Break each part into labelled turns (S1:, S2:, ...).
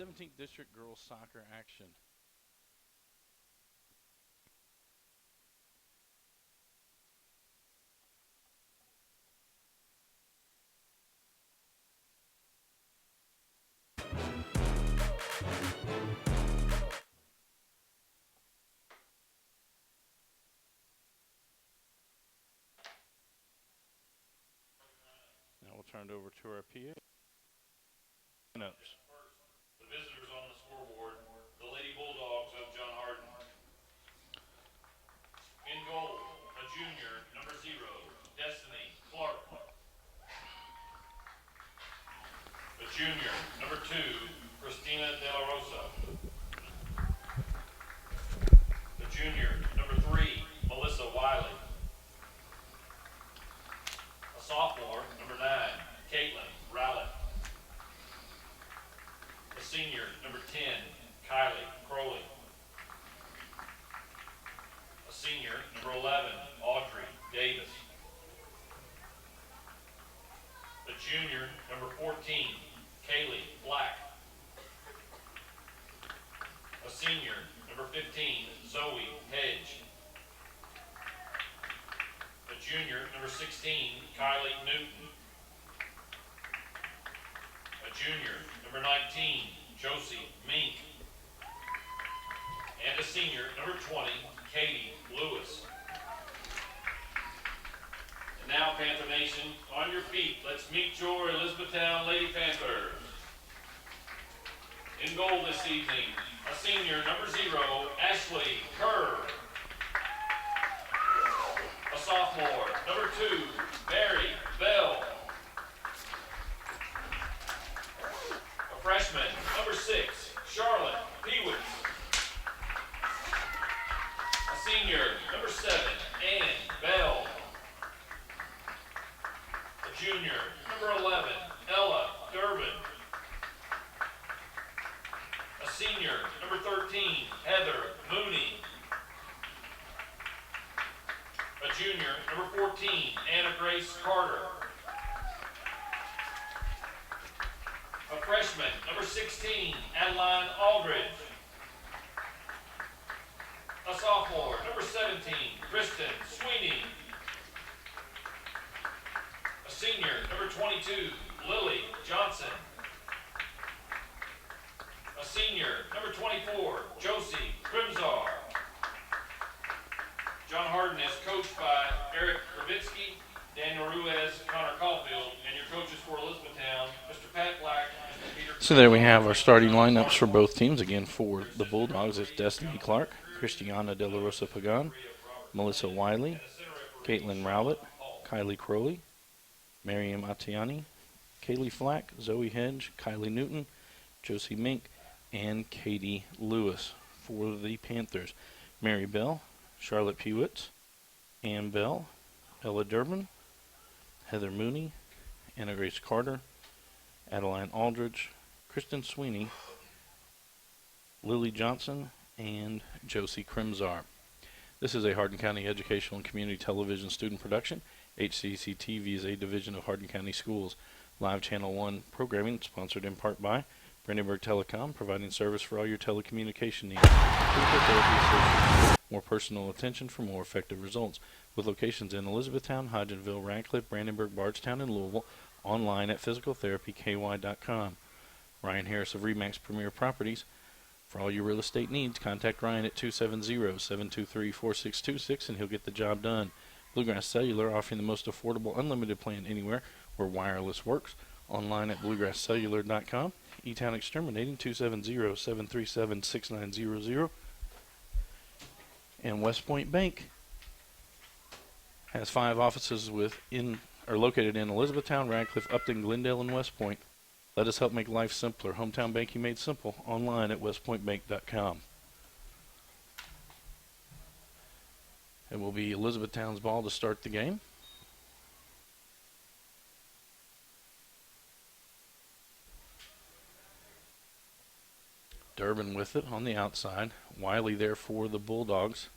S1: 17th District Girls Soccer action. Now we'll turn it over to our PA.
S2: The visitors on the scoreboard, the Lady Bulldogs of John Hardin. In goal, a junior, number 0, Destiny Clark. A junior, number 2, Christina De La Rosa. A junior, number 3, Melissa Wiley. A sophomore, number 9, Caitlin Rowlett. A senior, number 10, Kylie Crowley. A senior, number 11, Audrey Davis. A junior, number 14, Kaylee Black. A senior, number 15, Zoe Hedge. A junior, number 16, Kylie Newton. A junior, number 19, Josie Mink. And a senior, number 20, Katie Lewis. And now, Panther Nation, on your feet, let's meet your Elizabethtown Lady Panthers. In goal this evening, a senior, number 0, Ashley Kerr. A sophomore, number 2, Mary Bell. A freshman, number 6, Charlotte Peewitz. A senior, number 7, Ann Bell. A junior, number 11, Ella Durbin. A senior, number 13, Heather Mooney. A junior, number 14, Anna Grace Carter. A freshman, number 16, Adeline Aldridge. A sophomore, number 17, Kristen Sweeney. A senior, number 22, Lily Johnson. A senior, number 24, Josie Krimzar. John Hardin is coached by Eric Kravitsky, Daniel Ruiz, Connor Caulfield, and your coaches for Elizabethtown, Mr. Pat Black, Mr. Peter.
S1: So there we have our starting lineups for both teams. Again, for the Bulldogs, it's Destiny Clark, Christiana De La Rosa Pagan, Melissa Wiley, Caitlin Rowlett, Kylie Crowley, Miriam Atiani, Kaylee Flack, Zoe Hedge, Kylie Newton, Josie Mink, and Katie Lewis. For the Panthers, Mary Bell, Charlotte Peewitz, Ann Bell, Ella Durbin, Heather Mooney, Anna Grace Carter, Adeline Aldridge, Kristen Sweeney, Lily Johnson, and Josie Krimzar. This is a Hardin County Educational and Community Television student production. HCEC-TV is a division of Hardin County Schools. Live Channel 1 programming sponsored in part by Brandenburg Telecom, providing service for all your telecommunication needs. More personal attention for more effective results. With locations in Elizabethtown, Hodgenville, Radcliffe, Brandenburg, Bardstown, and Louisville. Online at physicaltherapyky.com. Ryan Harris of Remax Premier Properties. For all your real estate needs, contact Ryan at 270-723-4626 and he'll get the job done. Bluegrass Cellular, offering the most affordable unlimited plan anywhere where wireless works. Online at bluegrasscellular.com. E-Town Exterminating, 270-737-6900. And West Point Bank has 5 offices located in Elizabethtown, Radcliffe, Upton, Glendale, and West Point. Let us help make life simpler. Hometown banking made simple. Online at westpointbank.com. It will be Elizabethtown's ball to start the game. Durbin with it on the outside. Wiley there for the Bulldogs.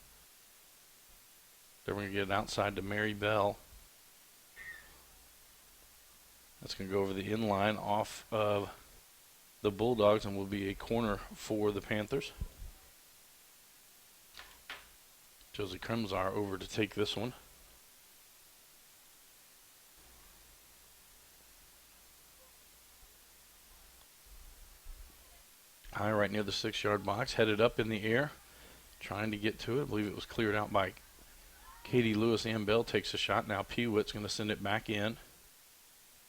S1: They're going to get it outside to Mary Bell. That's going to go over the inline off of the Bulldogs and will be a corner for the Panthers. Josie Kremzar over to take this one. High right near the 6-yard box, headed up in the air, trying to get to it. I believe it was cleared out by Katie Lewis. Bell takes a shot. Now Pewitt's going to send it back in,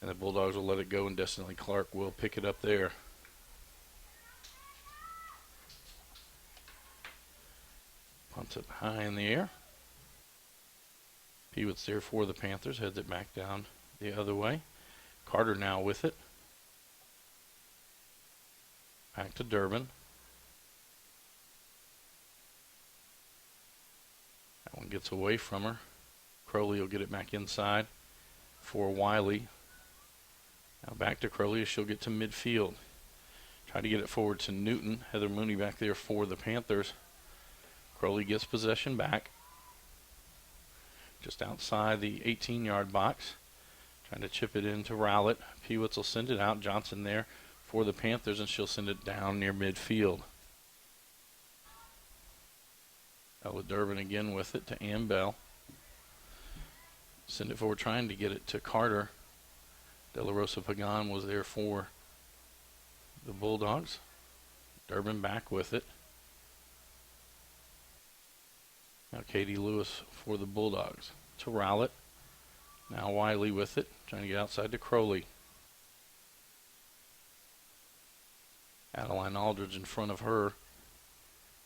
S1: and the Bulldogs will let it go, and Destiny Clark will pick it up there. Punts it high in the air. Pewitt's there for the Panthers, heads it back down the other way. Carter now with it. Back to Durbin. That one gets away from her. Crowley will get it back inside for Wiley. Now back to Crowley as she'll get to midfield. Try to get it forward to Newton. Heather Mooney back there for the Panthers. Crowley gets possession back. Just outside the 18-yard box. Trying to chip it into Rowlett. Peewitz will send it out. Johnson there for the Panthers, and she'll send it down near midfield. Ella Durbin again with it to Ann Bell. Send it forward, trying to get it to Carter. De La Rosa Pagan was there for the Bulldogs. Durbin back with it. Now Katie Lewis for the Bulldogs. To Rowlett. Now Wiley with it, trying to get outside to Crowley. Adeline Aldridge in front of her.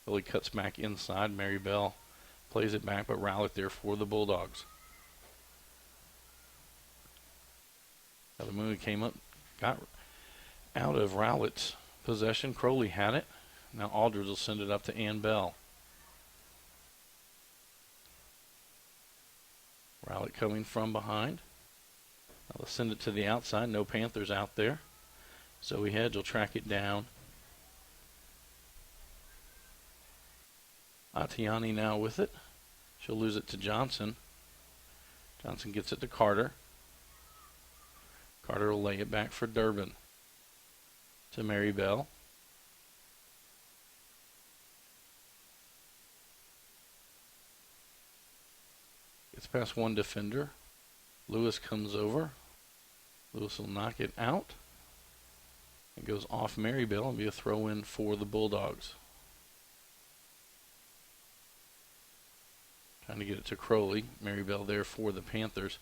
S1: Billy cuts back inside. Mary Bell plays it back, but Rowlett there for the Bulldogs. Now the Moon came up, got out of Rowlett's possession. Crowley had it. Now Aldridge will send it up to Ann Bell. Rowlett coming from behind. Now they'll send it to the outside. No Panthers out there. Zoe Hedge will track it down. Atiani now with it. She'll lose it to Johnson. Johnson gets it to Carter. Carter will lay it back for Durbin. To Mary Bell. Gets past one defender. Lewis comes over. Lewis will knock it out. It goes off Mary Bell and be a throw-in for the Bulldogs. Trying to get it to Crowley. Mary Bell there for the Panthers.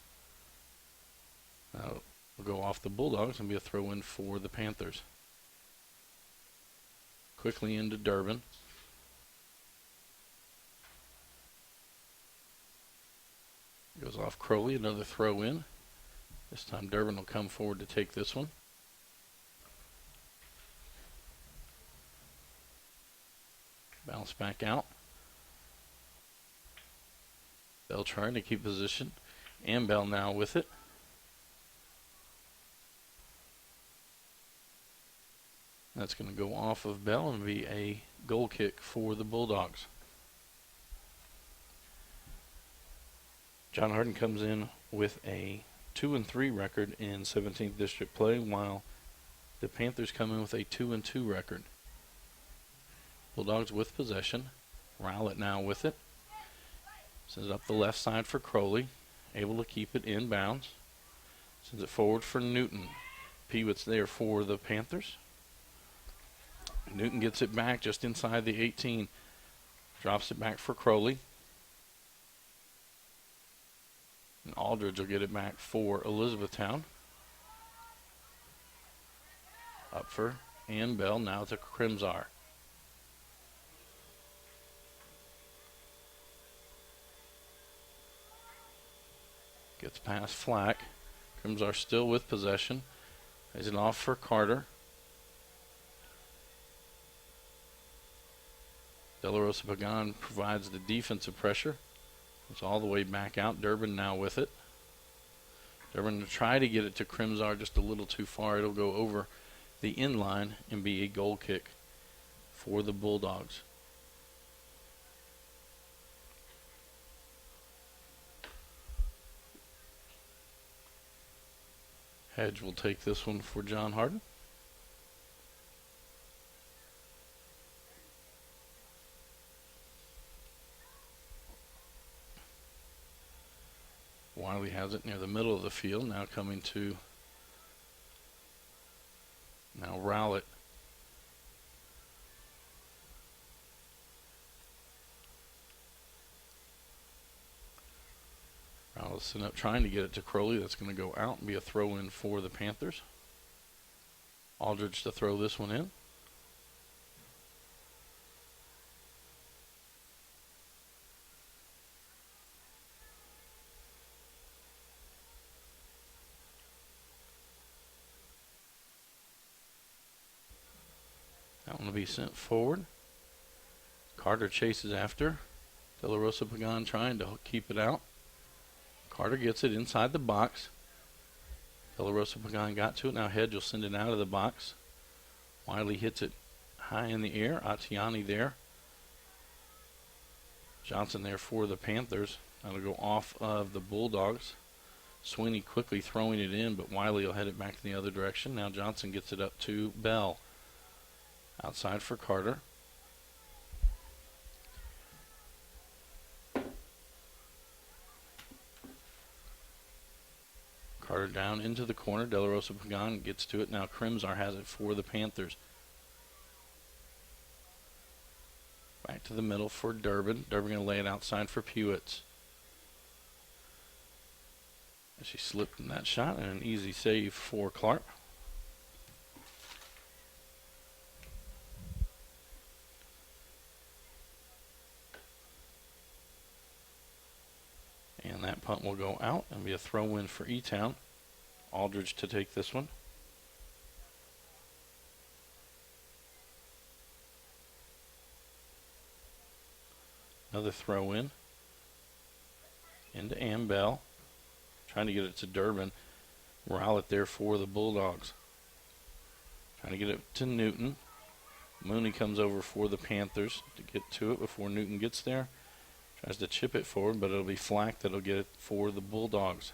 S1: Now will go off the Bulldogs and be a throw-in for the Panthers. Quickly into Durbin. Goes off Crowley, another throw-in. This time Durbin will come forward to take this one. Bounce back out. Bell trying to keep position. And Bell now with it. That's going to go off of Bell and be a goal kick for the Bulldogs. John Hardin comes in with a 2-3 record in 17th district play, while the Panthers come in with a 2-2 record. Bulldogs with possession. Rowlett now with it. Sends it up the left side for Crowley. Able to keep it in bounds. Sends it forward for Newton. Peewit's there for the Panthers. Newton gets it back just inside the 18. Drops it back for Crowley. And Aldridge will get it back for Elizabethtown. Up for Ann Bell, now to Kremzar. Gets past Flack. Kremzar still with possession. Plays it off for Carter. De La Rosa Pagan provides the defensive pressure. It's all the way back out. Durbin now with it. Durbin to try to get it to Kremzar just a little too far. It'll go over the end line and be a goal kick for the Bulldogs. Hedge will take this one for John Hardin. has it near the middle of the field. Now coming to Rowlett. Rowlett's sitting up trying to get it to Crowley. That's going to go out and be a throw in for the Panthers. Aldridge to throw this one in. That one will be sent forward. Carter chases after. De La Rosa Pagan trying to keep it out. Carter gets it inside the box. De La Rosa Pagan got to it. Now Hedge will send it out of the box. Wiley hits it high in the air. Atiani there. Johnson there for the Panthers. That'll go off of the Bulldogs. Sweeney quickly throwing it in, but Wiley will head it back in the other direction. Now Johnson gets it up to Bell. Outside for Carter. Carter down into the corner. De La Rosa Pagan gets to it. Now Crimsar has it for the Panthers. Back to the middle for Durbin. Durbin going to lay it outside for Pewitz. She slipped in that shot, and an easy save for Clark. And that punt will go out and be a throw-in for E-Town. Aldridge to take this one. Another throw-in. Into Ambell. Trying to get it to Durbin. Rowlett there for the Bulldogs. Trying to get it to Newton. Mooney comes over for the Panthers to get to it before Newton gets there. Tries to chip it forward, but it'll be Flack that'll get it for the Bulldogs.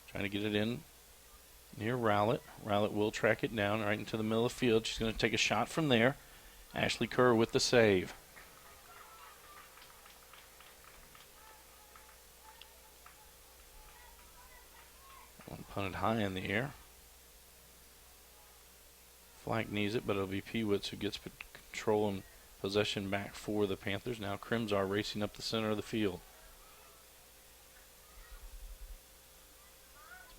S1: Trying to get it in near Rowlett. Rowlett will track it down right into the middle of the field. She's going to take a shot from there. Ashley Kerr with the save. One punted high in the air. Flack needs it, but it'll be Pewitz who gets control and possession back for the Panthers. Now Crimsar racing up the center of the field.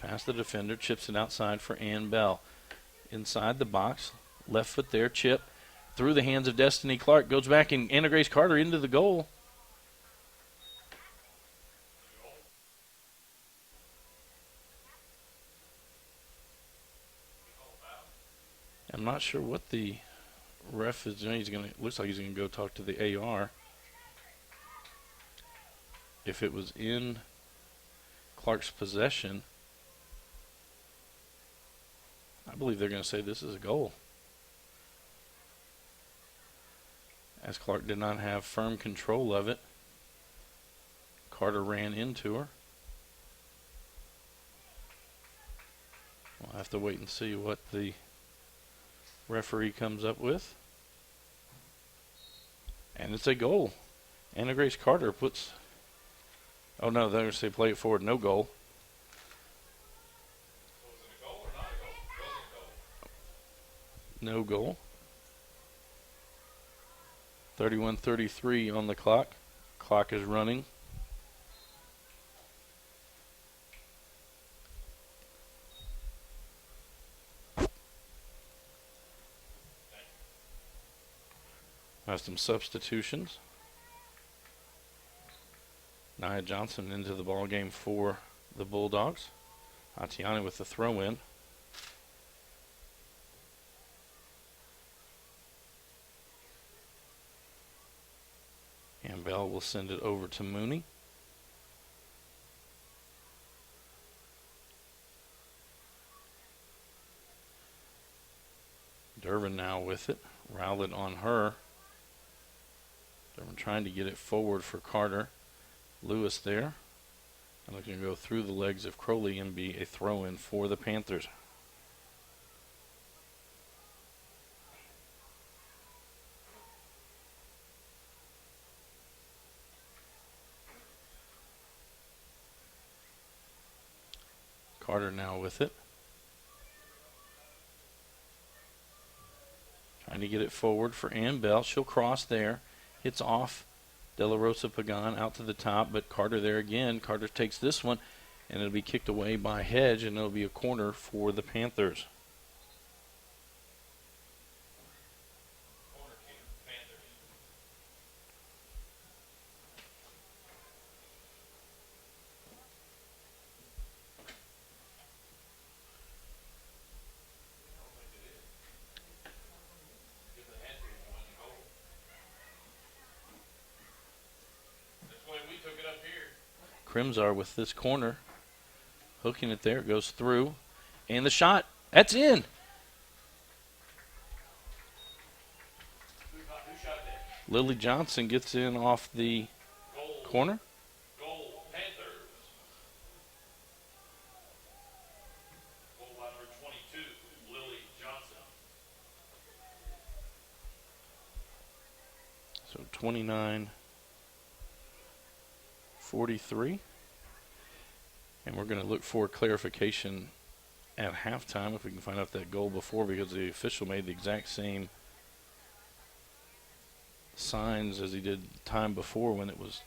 S1: Past the defender, chips it outside for Ann Bell. Inside the box, left foot there, chip. Through the hands of Destiny Clark, goes back and Anna Grace Carter into the goal. I'm not sure what the ref is doing. Looks like he's gonna go talk to the AR. If it was in Clark's possession, I believe they're gonna say this is a goal, as Clark did not have firm control of it. Carter ran into her. We'll have to wait and see what the referee comes up with. And it's a goal. Anna Grace Carter puts... Oh no, they're going to say play it forward. No goal.
S2: So was it a goal or not a goal? It wasn't a goal.
S1: No goal. 31:33 on the clock. Clock is running. Have some substitutions. Nia Johnson into the ball game for the Bulldogs. Atiani with the throw in. And Bell will send it over to Mooney. Durbin now with it. Rowlett on her. Durbin trying to get it forward for Carter. Lewis there. And looking to go through the legs of Crowley and be a throw-in for the Panthers. Carter now with it. Trying to get it forward for Ann Bell. She'll cross there. Hits off De La Rosa Pagan out to the top, but Carter there again. Carter takes this one, and it'll be kicked away by Hedge, and it'll be a corner for the Panthers.
S2: Corner kick, Panthers. I don't think it is. If they had to, it wasn't a goal. That's the way we took it up here.
S1: Crimsar with this corner. Hooking it there. It goes through. And the shot. That's in.
S2: Who shot that?
S1: Lily Johnson gets in off the
S2: Goal.
S1: corner.
S2: Goal, Panthers. Goal by number 22, Lily Johnson.
S1: So 29-43. And we're going to look for clarification at halftime if we can find out that goal before, because the official made the exact same signs as he did time before when it was,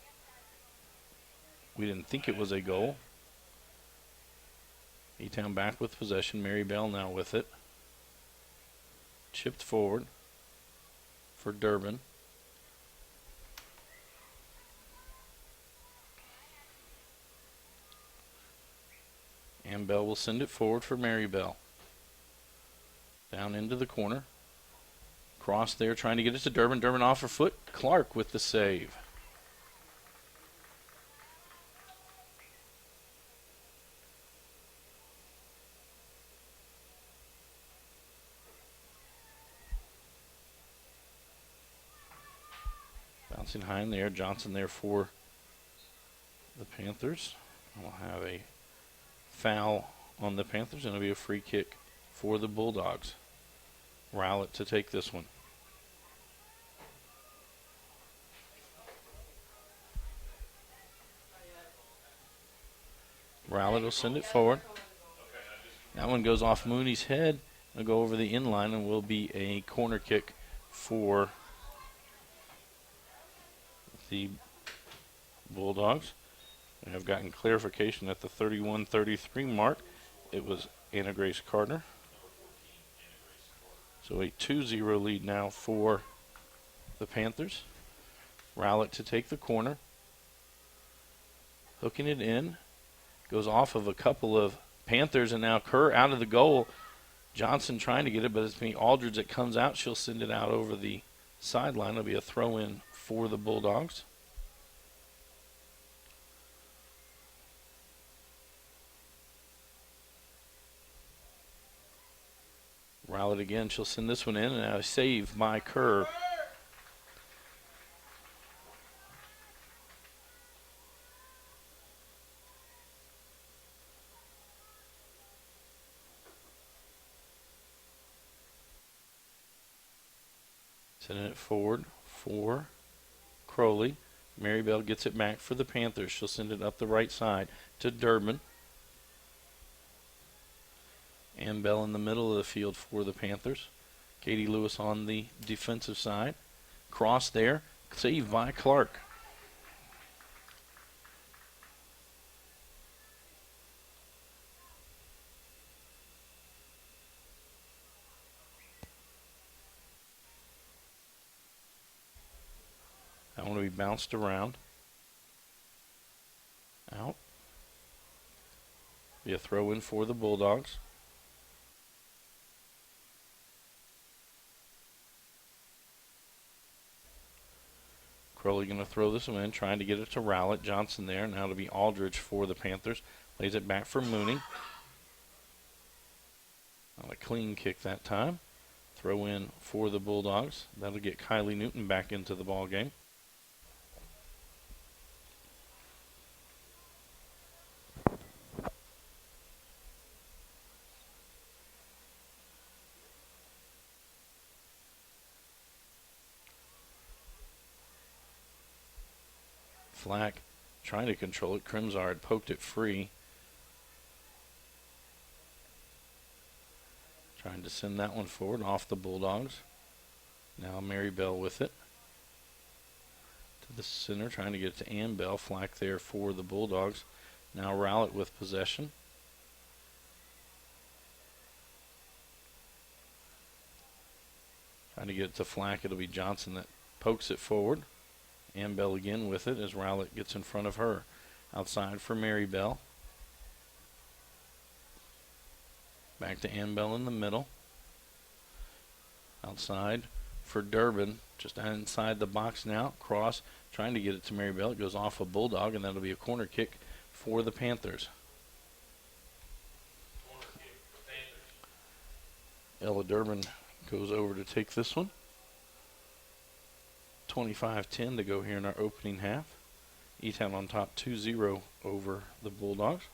S1: we didn't think it was a goal. E-Town back with possession. Mary Bell now with it. Chipped forward for Durbin. And Bell will send it forward for Mary Bell. Down into the corner. Cross there, trying to get it to Durbin. Durbin off her foot. Clark with the save. Bouncing high in the air. Johnson there for the Panthers. We'll have a foul on the Panthers, and it'll be a free kick for the Bulldogs. Rowlett to take this one. Rowlett will send it forward. That one goes off Mooney's head. It'll go over the inline and will be a corner kick for the Bulldogs. We have gotten clarification at the 31-33 mark. It was Anna Grace Carter. So a 2-0 lead now for the Panthers. Rowlett to take the corner. Hooking it in. Goes off of a couple of Panthers, and now Kerr out of the goal. Johnson trying to get it, but it's me Aldridge that comes out. She'll send it out over the sideline. It'll be a throw-in for the Bulldogs. Rowlett again. She'll send this one in, and a save by Kerr. Sending it forward for Crowley. Mary Bell gets it back for the Panthers. She'll send it up the right side to Durbin. And Bell in the middle of the field for the Panthers. Katie Lewis on the defensive side. Cross there. Saved by Clark. That one will be bounced around. Out. Be a throw in for the Bulldogs. Crowley going to throw this one in, trying to get it to Rowlett. Johnson there. Now to be Aldridge for the Panthers. Lays it back for Mooney. Not a clean kick that time. Throw in for the Bulldogs. That'll get Kylie Newton back into the ball game. Flack trying to control it. Crimsar had poked it free. Trying to send that one forward off the Bulldogs. Now Mary Bell with it. To the center, trying to get it to Ann Bell. Flack there for the Bulldogs. Now Rowlett with possession. Trying to get it to Flack. It'll be Johnson that pokes it forward. Ann Bell again with it as Rowlett gets in front of her. Outside for Mary Bell. Back to Ann Bell in the middle. Outside for Durbin. Just inside the box now. Cross. Trying to get it to Mary Bell. It goes off a Bulldog, and that'll be a corner kick for the Panthers.
S2: Corner kick for Panthers.
S1: Ella Durbin goes over to take this one. 25-10 to go here in our opening half. E-Town on top 2-0 over the Bulldogs.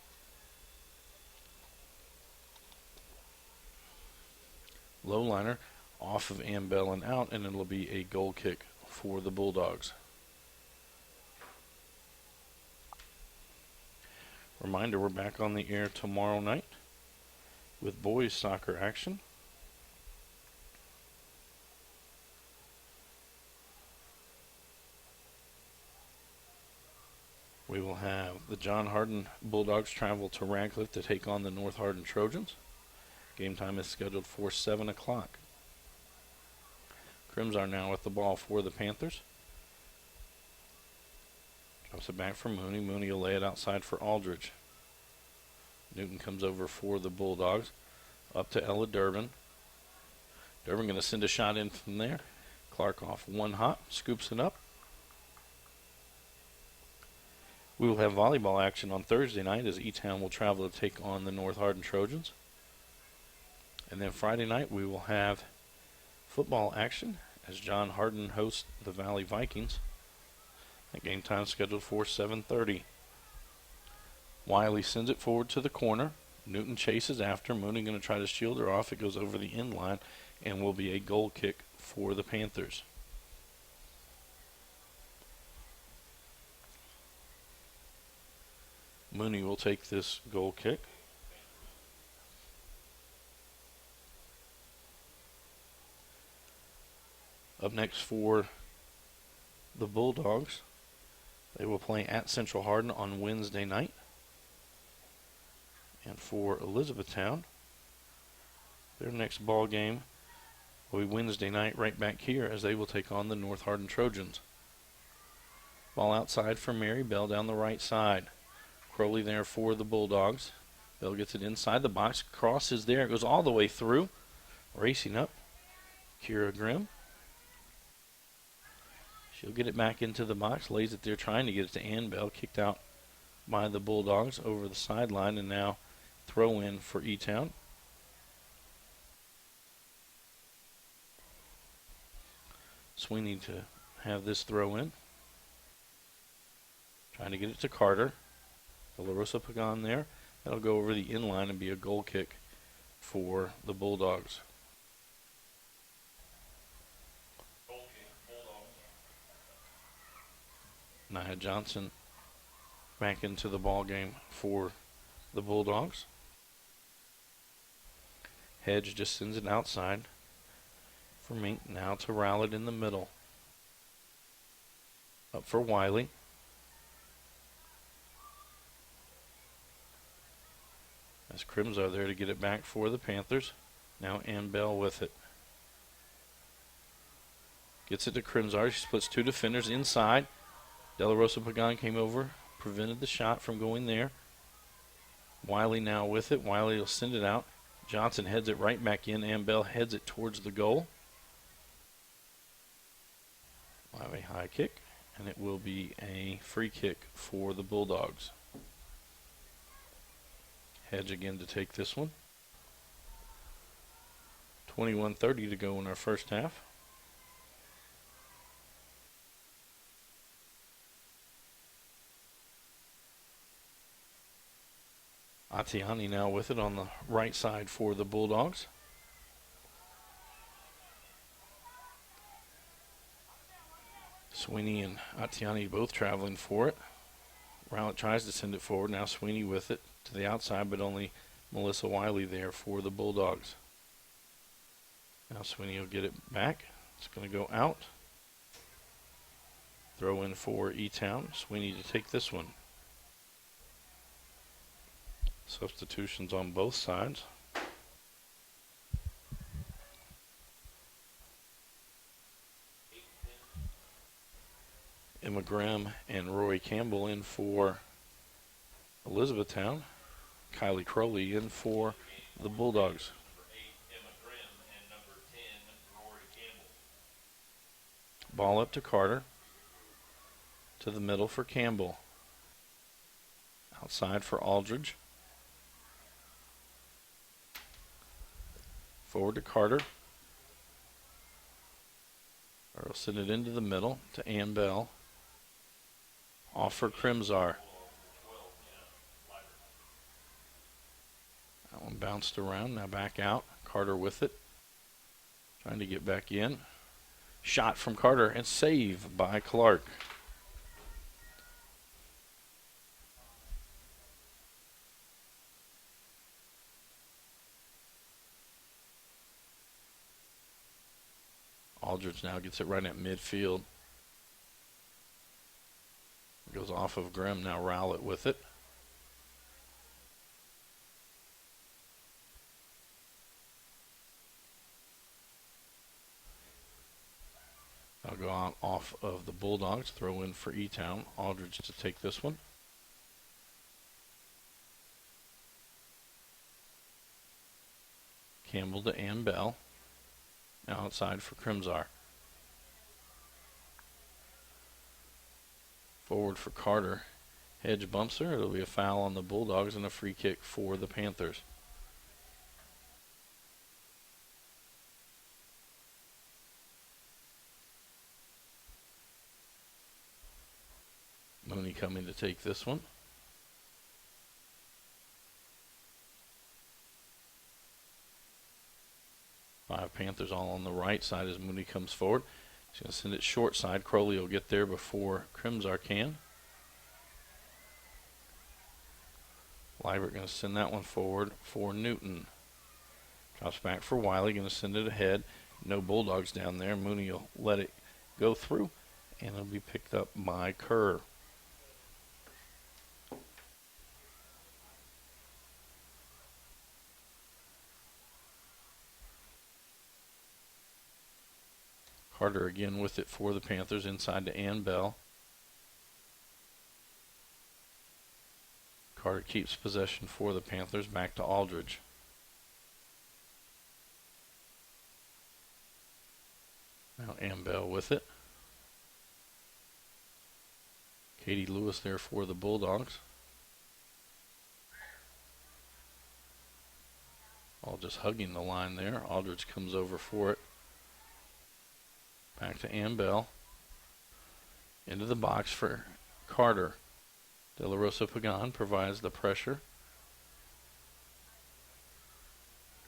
S1: Low liner off of Ann Bell and out, and it'll be a goal kick for the Bulldogs. Reminder, we're back on the air tomorrow night with boys soccer action. We will have the John Hardin Bulldogs travel to Radcliffe to take on the North Hardin Trojans. Game time is scheduled for 7 o'clock. Crims are now with the ball for the Panthers. Drops it back for Mooney. Mooney will lay it outside for Aldridge. Newton comes over for the Bulldogs. Up to Ella Durbin. Durbin going to send a shot in from there. Clark off one hop. Scoops it up. We will have volleyball action on Thursday night as E-Town will travel to take on the North Hardin Trojans. And then Friday night we will have football action as John Hardin hosts the Valley Vikings. That game time scheduled for 7:30. Wiley sends it forward to the corner. Newton chases after. Mooney going to try to shield her off. It goes over the end line and will be a goal kick for the Panthers. Mooney will take this goal kick. Up next for the Bulldogs, they will play at Central Hardin on Wednesday night. And for Elizabethtown, their next ball game will be Wednesday night right back here as they will take on the North Hardin Trojans. Ball outside for Mary Bell down the right side. Crowley there for the Bulldogs. Bell gets it inside the box. Cross is there. It goes all the way through. Racing up, Kira Grimm. She'll get it back into the box. Lays it there trying to get it to Ann Bell. Kicked out by the Bulldogs over the sideline, and now throw in for E-Town. Sweeney to have this throw in. Trying to get it to Carter. The La Rosa Pagan there. That'll go over the inline and be a goal kick for the Bulldogs.
S2: Goal kick, Bulldogs.
S1: Nia Johnson back into the ball game for the Bulldogs. Hedge just sends it outside for Mink. Now to Rowlett in the middle. Up for Wiley. As Crims are there to get it back for the Panthers. Now Ann Bell with it. Gets it to Crimsar. She splits two defenders inside. De La Rosa Pagan came over, prevented the shot from going there. Wiley now with it. Wiley will send it out. Johnson heads it right back in. Ann Bell heads it towards the goal. Wiley high kick, and it will be a free kick for the Bulldogs. Hedge again to take this one. 21:30 to go in our first half. Atiani now with it on the right side for the Bulldogs. Sweeney and Atiani both traveling for it. Rowlett tries to send it forward. Now Sweeney with it to the outside, but only Melissa Wiley there for the Bulldogs. Now Sweeney will get it back. It's going to go out. Throw in for E-Town. Sweeney to take this one. Substitutions on both sides. Emma Grimm and Rory Campbell in for Elizabethtown. Kylie Crowley in for the Bulldogs.
S2: Number 8, Emma Grimm, and number 10, Rory Campbell.
S1: Ball up to Carter. To the middle for Campbell. Outside for Aldridge. Forward to Carter. Or will send it into the middle to Ann Bell. Off for Crimzar. That one bounced around. Now back out. Carter with it. Trying to get back in. Shot from Carter and save by Clark. Aldridge now gets it right at midfield. Goes off of Grimm. Now Rowlett with it. I'll go out off of the Bulldogs. Throw in for E-Town. Aldridge to take this one. Campbell to Ann Bell. Now outside for Crimzar. Forward for Carter. Hedge bumps her. It'll be a foul on the Bulldogs and a free kick for the Panthers. Mooney coming to take this one. Five Panthers all on the right side as Mooney comes forward. He's going to send it short side. Crowley will get there before Crimzar can. Liebert going to send that one forward for Newton. Drops back for Wiley. Going to send it ahead. No Bulldogs down there. Mooney will let it go through, and it'll be picked up by Kerr. Carter again with it for the Panthers, inside to Ann Bell. Carter keeps possession for the Panthers, back to Aldridge. Now Ann Bell with it. Katie Lewis there for the Bulldogs. All just hugging the line there. Aldridge comes over for it. Back to Ann Bell. Into the box for Carter. De La Rosa Pagan provides the pressure.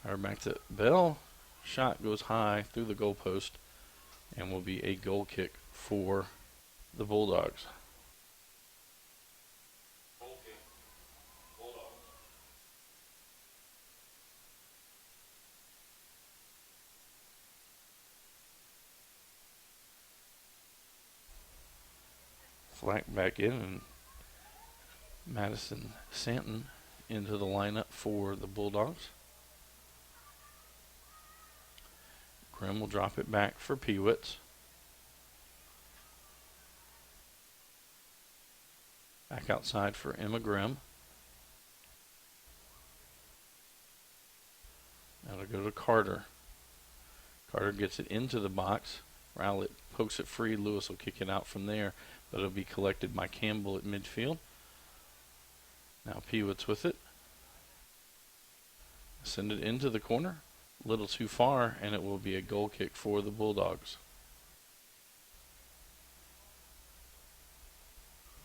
S1: Carter back to Bell. Shot goes high through the goalpost and will be a goal kick for the Bulldogs.
S2: Goal kick. Bulldogs.
S1: Flack back in, and Madison Santon into the lineup for the Bulldogs. Grimm will drop it back for Pewitz. Back outside for Emma Grimm. Now to go to Carter. Carter gets it into the box. Rowlett pokes it free. Lewis will kick it out from there, but it'll be collected by Campbell at midfield. Now Pewitz with it. Send it into the corner. A little too far, and it will be a goal kick for the Bulldogs.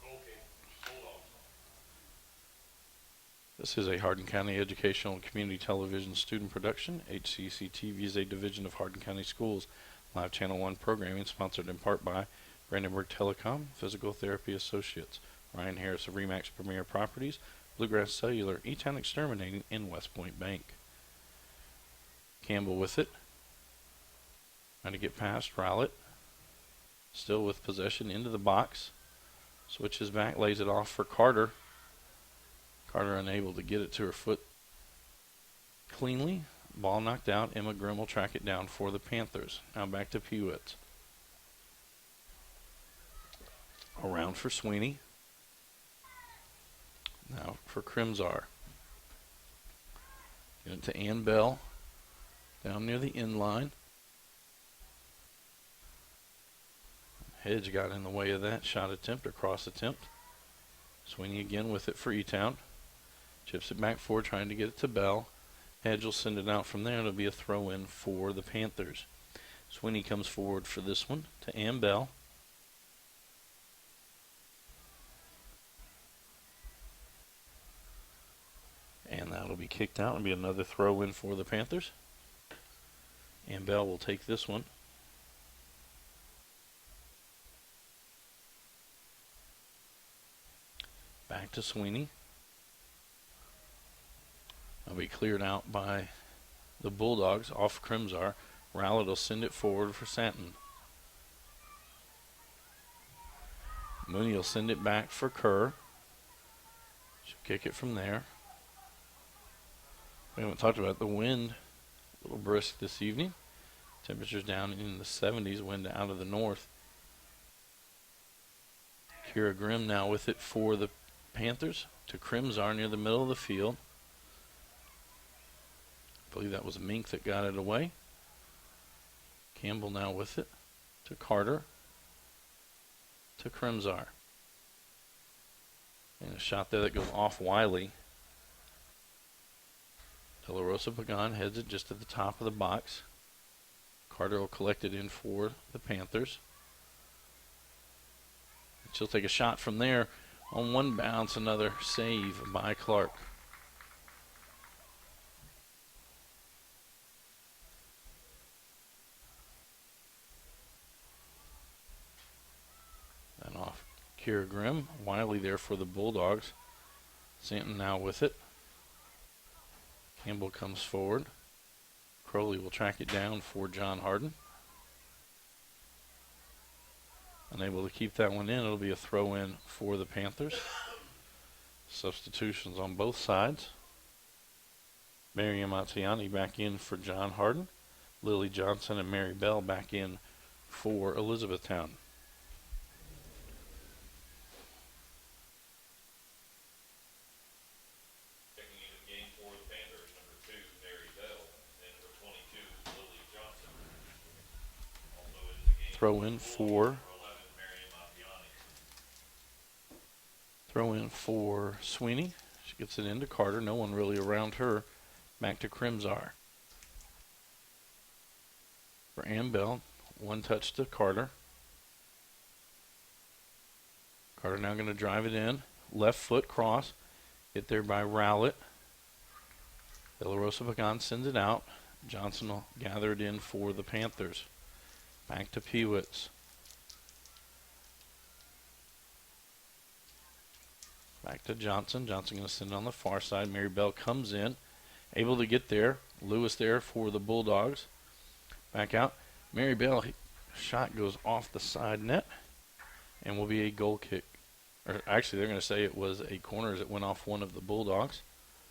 S2: Goal kick. Bulldogs.
S1: This is a Hardin County Educational and Community Television student production. HCEC-TV is a division of Hardin County Schools. Live Channel 1 programming sponsored in part by Brandenburg Telecom, Physical Therapy Associates, Ryan Harris of Remax Premier Properties, Bluegrass Cellular, E-Town Exterminating, and West Point Bank. Campbell with it. Trying to get past Rowlett. Still with possession into the box. Switches back, lays it off for Carter. Carter unable to get it to her foot cleanly. Ball knocked out. Emma Grimm will track it down for the Panthers. Now back to Pewitz. Around for Sweeney. Now for Crimzar. Get it to Ann Bell. Down near the end line. Hedge got in the way of that. Shot attempt or cross attempt. Sweeney again with it for E-Town. Chips it back forward, trying to get it to Bell. Hedge will send it out from there. It'll be a throw in for the Panthers. Sweeney comes forward for this one to Ann Bell. And that'll be kicked out. It'll be another throw in for the Panthers. Ann Bell will take this one. Back to Sweeney. It'll be cleared out by the Bulldogs off Crimzar. Rowlett will send it forward for Santon. Mooney will send it back for Kerr. She'll kick it from there. We haven't talked about the wind. A little brisk this evening. Temperatures down in the 70s. Wind out of the north. Kira Grimm now with it for the Panthers to Crimzar near the middle of the field. I believe that was Mink that got it away. Campbell now with it to Carter to Crimzar. And a shot there that goes off Wiley. De La Rosa Pagan heads it just at the top of the box. Carter will collect it in for the Panthers. She'll take a shot from there. On one bounce, another save by Clark. And off Kira Grimm. Wiley there for the Bulldogs. Santon now with it. Campbell comes forward. Crowley will track it down for John Hardin. Unable to keep that one in. It'll be a throw in for the Panthers. Substitutions on both sides. Miriam Matziani back in for John Hardin. Lily Johnson and Mary Bell back in for Elizabethtown.
S2: Checking into the game for the Panthers, number 2, Mary Bell, and number 22, Lily Johnson. Also into the game.
S1: Throw in for Sweeney. She gets it into Carter. No one really around her. Back to Crimzar. For Ann Bell. One touch to Carter. Carter now going to drive it in. Left foot cross. Hit there by Rowlett. De La Rosa Pagan sends it out. Johnson will gather it in for the Panthers. Back to Pewitz. Back to Johnson. Johnson going to send it on the far side. Mary Bell comes in. Able to get there. Lewis there for the Bulldogs. Back out. Mary Bell, shot goes off the side net. And will be a goal kick. Or actually, they're going to say it was a corner as it went off one of the Bulldogs.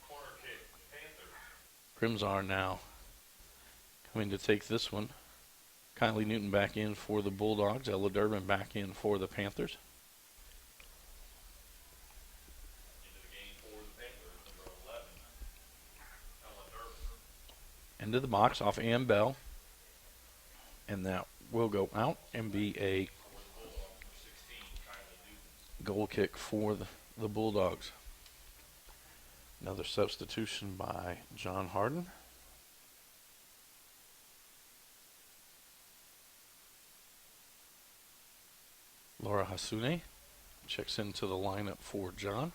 S2: corner kick, Panthers.
S1: Crimzar now coming to take this one. Kylie Newton back in for the Bulldogs. Ella Durbin back in for the Panthers. Into the box off Ann Bell. And that will go out and be a goal kick for the Bulldogs. Another substitution by John Hardin. Laura Hasune checks into the lineup for John.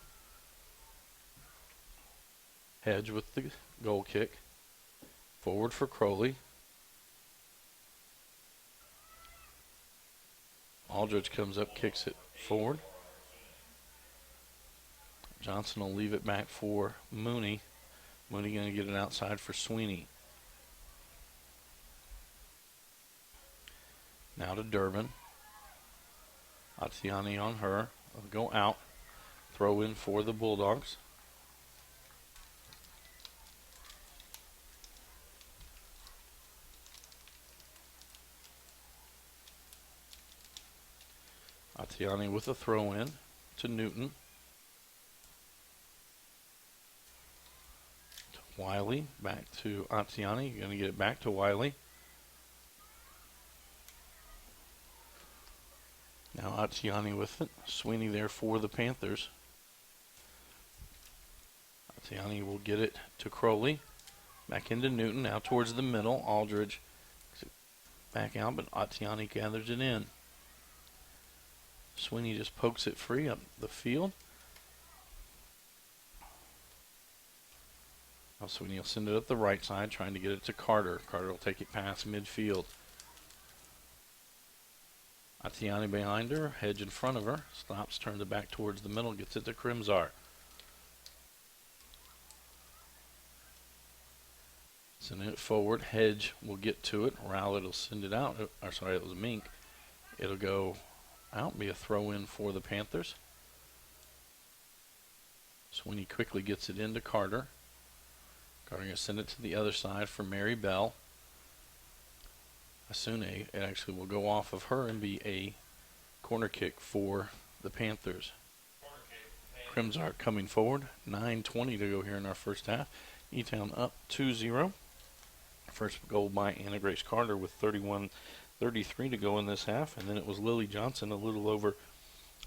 S1: Hedge with the goal kick. Forward for Crowley. Aldridge comes up, kicks it forward. Johnson will leave it back for Mooney. Mooney going to get it outside for Sweeney. Now to Durbin. Attiani on her. Go out. Throw in for the Bulldogs. Attiani with a throw in to Newton. To Wiley. Back to Attiani. Going to get it back to Wiley. Now Attiani with it. Sweeney there for the Panthers. Attiani will get it to Crowley. Back into Newton. Now towards the middle. Aldridge back out, but Attiani gathers it in. Sweeney just pokes it free up the field. Now Sweeney will send it up the right side, trying to get it to Carter. Carter will take it past midfield. Attiani behind her, Hedge in front of her. Stops, turns it back towards the middle, gets it to Crimzar. Sending it forward. Hedge will get to it. Rowlett will send it out. Or sorry, it was Mink. It'll go out, be a throw in for the Panthers. Sweeney quickly gets it into Carter. Carter going to send it to the other side for Mary Bell. Asune, it actually will go off of her and be a corner kick for the Panthers. Crimzar coming forward. 9:20 to go here in our first half. E-Town up 2-0. First goal by Anna Grace Carter with 31:33 to go in this half. And then it was Lily Johnson a little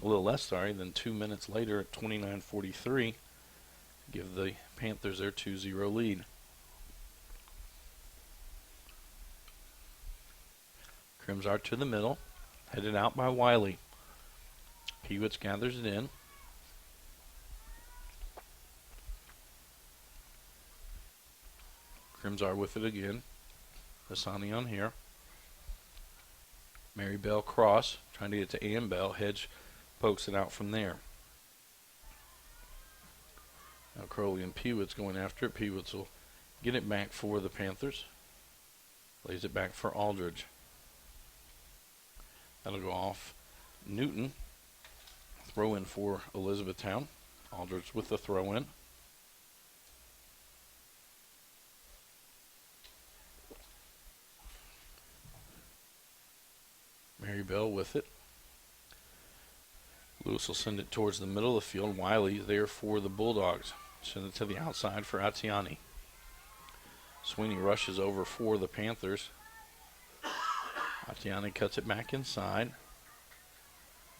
S1: less than 2 minutes later at 29:43. Give the Panthers their 2-0 lead. Crimzar to the middle. Headed out by Wiley. Pewitz gathers it in. Crimzar with it again. Hassani on here. Mary Bell cross. Trying to get to Ann Bell. Hedge pokes it out from there. Now Crowley and Pewitz going after it. Pewitz will get it back for the Panthers. Lays it back for Aldridge. That'll go off Newton. Throw in for Elizabethtown. Aldridge with the throw in. Mary Bell with it. Lewis will send it towards the middle of the field. Wiley there for the Bulldogs. Send it to the outside for Attiani. Sweeney rushes over for the Panthers. Attiani cuts it back inside.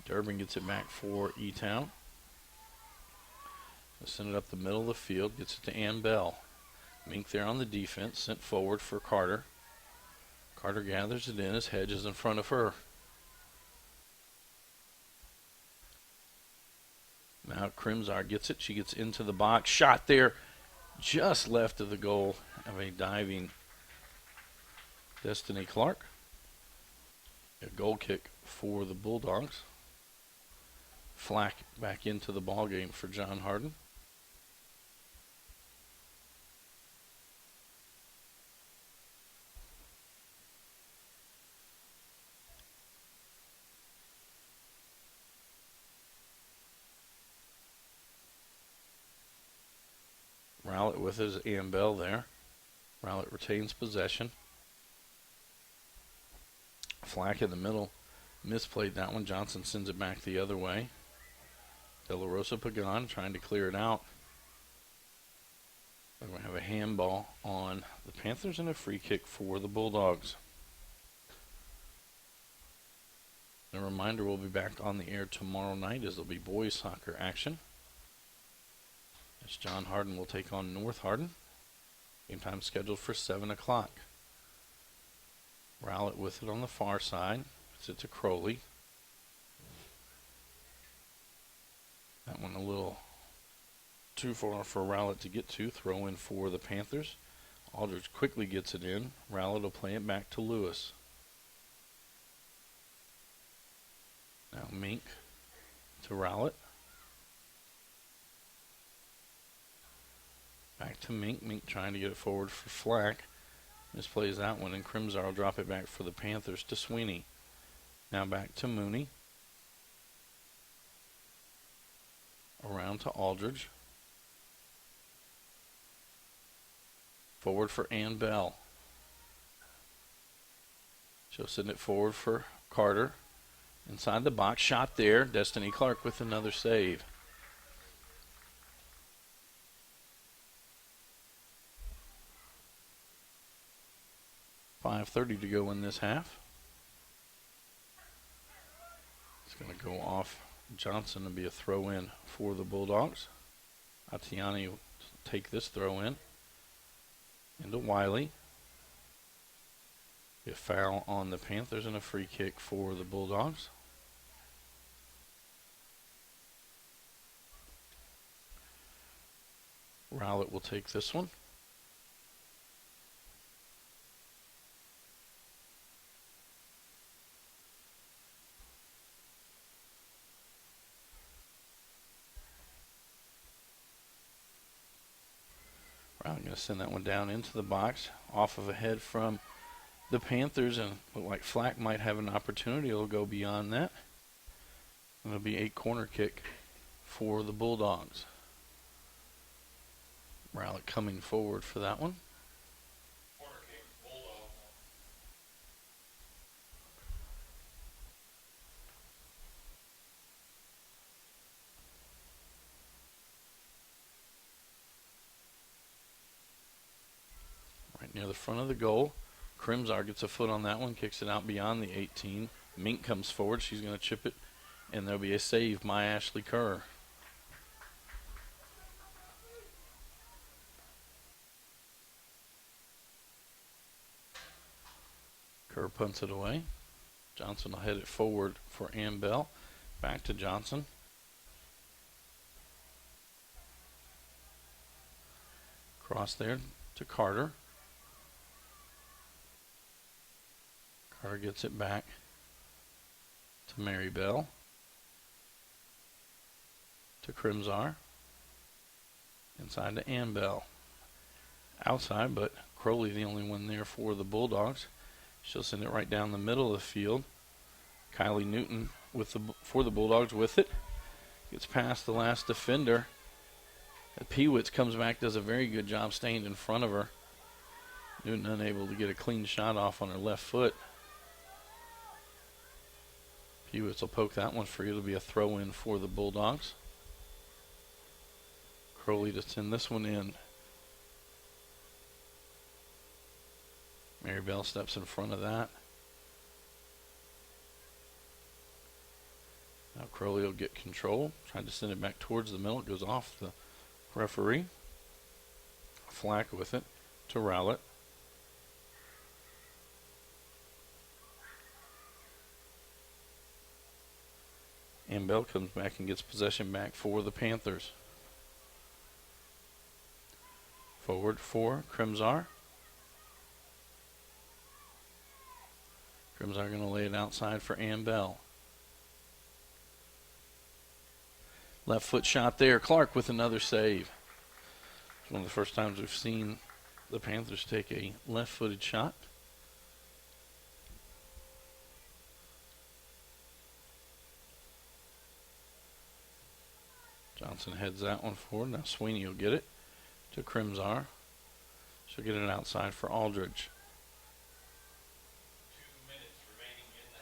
S1: Durbin gets it back for E-Town. They'll send it up the middle of the field. Gets it to Ann Bell. Mink there on the defense. Sent forward for Carter. Carter gathers it in as Hedge is in front of her. Now Crimzar gets it. She gets into the box. Shot there just left of the goal of a diving Destiny Clark. A goal kick for the Bulldogs. Flack back into the ball game for John Hardin. Rowlett with his Ann Bell there. Rowlett retains possession. Flack in the middle. Misplayed that one. Johnson sends it back the other way. De La Rosa Pagan trying to clear it out. We're going to have a handball on the Panthers and a free kick for the Bulldogs. A reminder, we'll be back on the air tomorrow night as there'll be boys soccer action. As John Hardin will take on North Hardin. Game time scheduled for 7 o'clock. Rowlett with it on the far side. Gets it to Crowley. That one a little too far for Rowlett to get to. Throw in for the Panthers. Aldridge quickly gets it in. Rowlett will play it back to Lewis. Now Mink to Rowlett. Back to Mink. Mink trying to get it forward for Flack. Misplays that one, and Crimzar will drop it back for the Panthers to Sweeney. Now back to Mooney. Around to Aldridge. Forward for Ann Bell. She'll send it forward for Carter. Inside the box, shot there. Destiny Clark with another save. .5:30 to go in this half. It's going to go off Johnson and be a throw-in for the Bulldogs. Atiani will take this throw-in into Wiley. Be a foul on the Panthers and a free kick for the Bulldogs. Rowlett will take this one. I'm going to send that one down into the box, off of a head from the Panthers, and look like Flack might have an opportunity. It'll go beyond that. It'll be a corner kick for the Bulldogs. Rowlett coming forward for that one.
S2: Corner kick, Bulldogs.
S1: Right near the front of the goal. Crimsar gets a foot on that one, kicks it out beyond the 18. Mink comes forward. She's going to chip it, and there'll be a save by Ashley Kerr. Kerr punts it away. Johnson will head it forward for Ann Bell. Back to Johnson. Cross there to Carter. Carter gets it back to Mary Bell. To Crimsar. Inside to Ann Bell. Outside, but Crowley the only one there for the Bulldogs. She'll send it right down the middle of the field. Kylie Newton for the Bulldogs with it. Gets past the last defender. Pewitz comes back, does a very good job staying in front of her. Newton unable to get a clean shot off on her left foot. Pewitz will poke that one free. It'll be a throw-in for the Bulldogs. Crowley to send this one in. Mary Bell steps in front of that. Now Crowley will get control. Trying to send it back towards the middle. It goes off the referee. Flack with it to Rowlett. And Bell comes back and gets possession back for the Panthers. Forward for Crimsar. Crimsar going to lay it outside for Ann Bell. Left foot shot there. Clark with another save. It's one of the first times we've seen the Panthers take a left-footed shot. Johnson heads that one forward. Now Sweeney will get it to Crimsar. She'll get it outside for Aldridge.
S2: 2 minutes remaining in the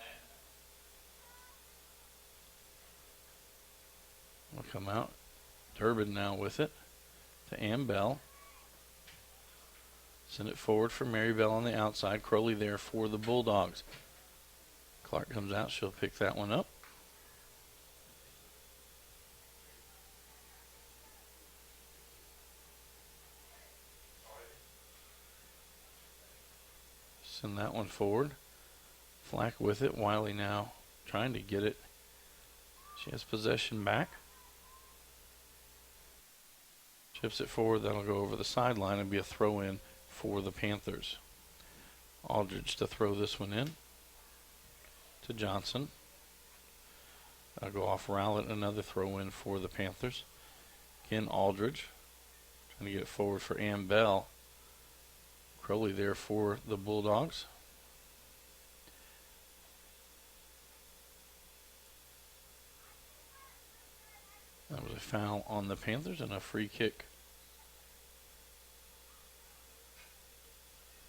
S2: half.
S1: Will come out. Durbin now with it to Ann Bell. Send it forward for Mary Bell on the outside. Crowley there for the Bulldogs. Clark comes out. She'll pick that one up. Send that one forward. Flack with it. Wiley now trying to get it. She has possession back. Chips it forward. That'll go over the sideline and be a throw-in for the Panthers. Aldridge to throw this one in to Johnson. That'll go off Rowlett. Another throw-in for the Panthers. Again, Aldridge trying to get it forward for Ann Bell. Crowley there for the Bulldogs. That was a foul on the Panthers and a free kick.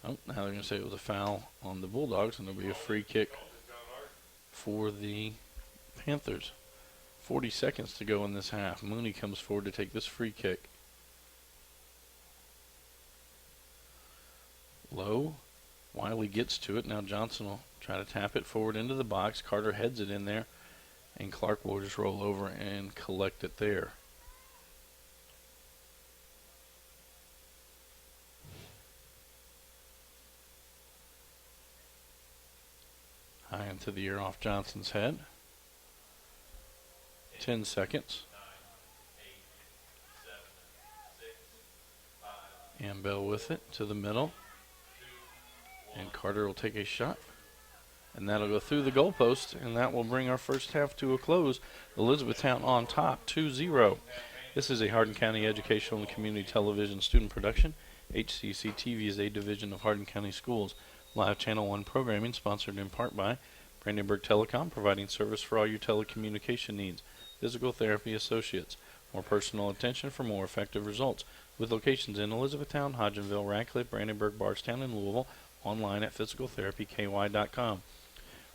S1: Oh, now they're going to say it was a foul on the Bulldogs, and there'll be a free kick for the Panthers. 40 seconds to go in this half. Mooney comes forward to take this free kick. Low. Wiley gets to it. Now Johnson will try to tap it forward into the box. Carter heads it in there, and Clark will just roll over and collect it there. High into the air off Johnson's head. 10 seconds. And Bell with it to the middle. And Carter will take a shot. And that'll go through the goalpost, and that will bring our first half to a close. Elizabethtown on top, 2-0. This is a Hardin County Educational and Community Television student production. HCEC-TV is a division of Hardin County Schools. Live Channel 1 programming sponsored in part by Brandenburg Telecom, providing service for all your telecommunication needs. Physical Therapy Associates, more personal attention for more effective results. With locations in Elizabethtown, Hodgenville, Radcliffe, Brandenburg, Bardstown, and Louisville. Online at physicaltherapyky.com.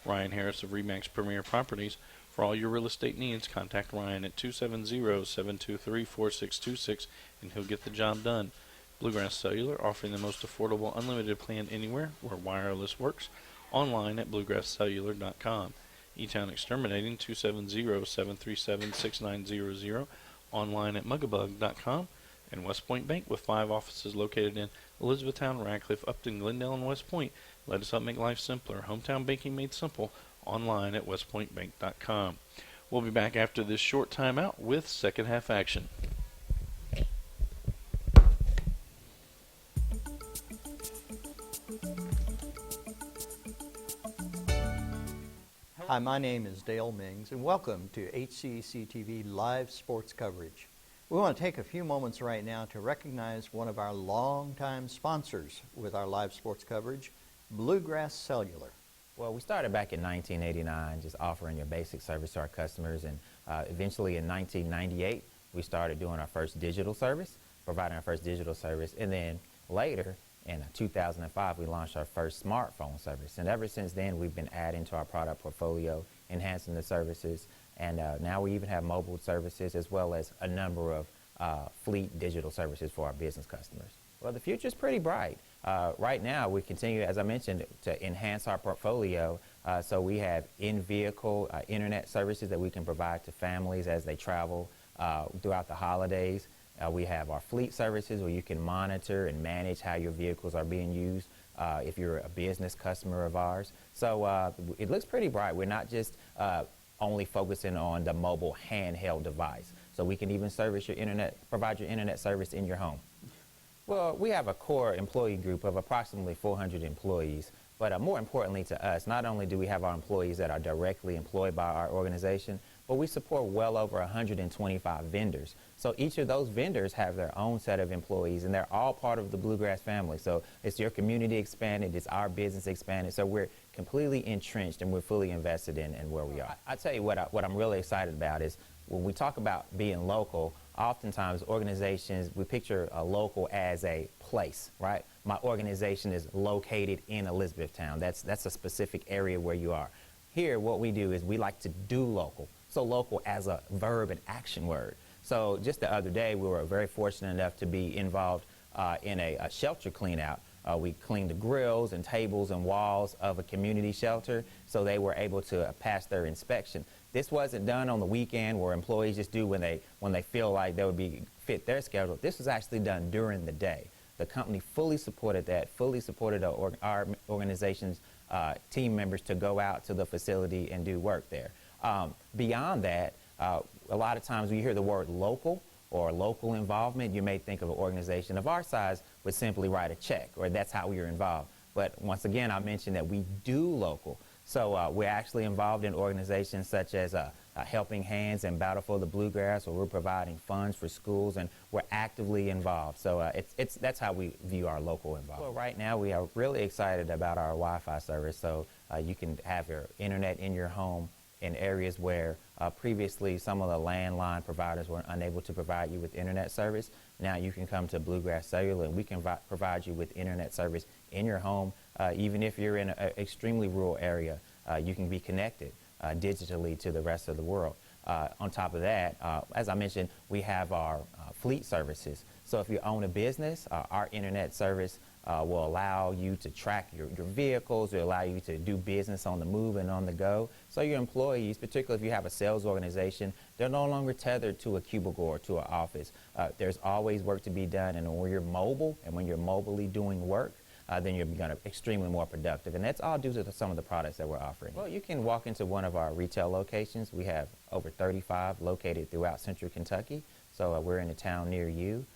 S1: Ryan Harris of Remax Premier Properties. For all your real estate needs, contact Ryan at 270-723-4626, and he'll get the job done. Bluegrass Cellular, offering the most affordable unlimited plan anywhere where wireless works. Online at bluegrasscellular.com. E-Town Exterminating, 270-737-6900. Online at mugabug.com. And West Point Bank, with 5 offices located in Elizabethtown, Radcliffe, Upton, Glendale, and West Point. Let us help make life simpler. Hometown banking made simple. Online at westpointbank.com. We'll be back after this short timeout with second half action.
S3: Hi, my name is Dale Mings, and welcome to HCEC-TV live sports coverage. We want to take a few moments right now to recognize one of our longtime sponsors with our live sports coverage, Bluegrass Cellular.
S4: Well, we started back in 1989, just offering your basic service to our customers, and eventually in 1998, we started doing our first digital service, providing our first digital service, and then later, in 2005, we launched our first smartphone service, and ever since then, we've been adding to our product portfolio, enhancing the services, and now we even have mobile services as well as a number of fleet digital services for our business customers. Well, the future is pretty bright. Right now, we continue, as I mentioned, to enhance our portfolio. So we have in-vehicle internet services that we can provide to families as they travel throughout the holidays. We have our fleet services where you can monitor and manage how your vehicles are being used if you're a business customer of ours. So it looks pretty bright. We're not just only focusing on the mobile handheld device. So we can even service your internet, provide your internet service in your home. Well, we have a core employee group of approximately 400 employees. But more importantly to us, not only do we have our employees that are directly employed by our organization, but we support well over 125 vendors. So each of those vendors have their own set of employees, and they're all part of the Bluegrass family. So it's your community expanded, it's our business expanded. So we're completely entrenched and we're fully invested in where we are. I tell you what I'm really excited about is when we talk about being local, oftentimes organizations, we picture a local as a place, right? My organization is located in Elizabethtown. That's a specific area where you are. Here, what we do is we like to do local. So local as a verb and action word. So just the other day, we were very fortunate enough to be involved in a shelter clean out. We cleaned the grills and tables and walls of a community shelter so they were able to pass their inspection. This wasn't done on the weekend where employees just do when they feel like they would be fit their schedule. This was actually done during the day. The company fully supported that, fully supported our organization's team members to go out to the facility and do work there. Beyond that, a lot of times when you hear the word local or local involvement, you may think of an organization of our size would simply write a check, or that's how we are involved. But once again, I mentioned that we do local. So we're actually involved in organizations such as Helping Hands and Battle for the Bluegrass, where we're providing funds for schools, and we're actively involved. So that's how we view our local involvement. Well, right now we are really excited about our Wi-Fi service. So you can have your internet in your home in areas where previously some of the landline providers were unable to provide you with internet service. Now you can come to Bluegrass Cellular and we can provide you with internet service in your home. Even if you're in an extremely rural area, you can be connected digitally to the rest of the world. On top of that, as I mentioned, we have our fleet services. So if you own a business, our internet service will allow you to track your vehicles, will allow you to do business on the move and on the go. So your employees, particularly if you have a sales organization, they're no longer tethered to a cubicle or to an office. There's always work to be done, and when you're mobile and when you're mobily doing work, then you're going to be extremely more productive. And that's all due to some of the products that we're offering. Well, you can walk into one of our retail locations. We have over 35 located throughout central Kentucky. So we're in a town near you.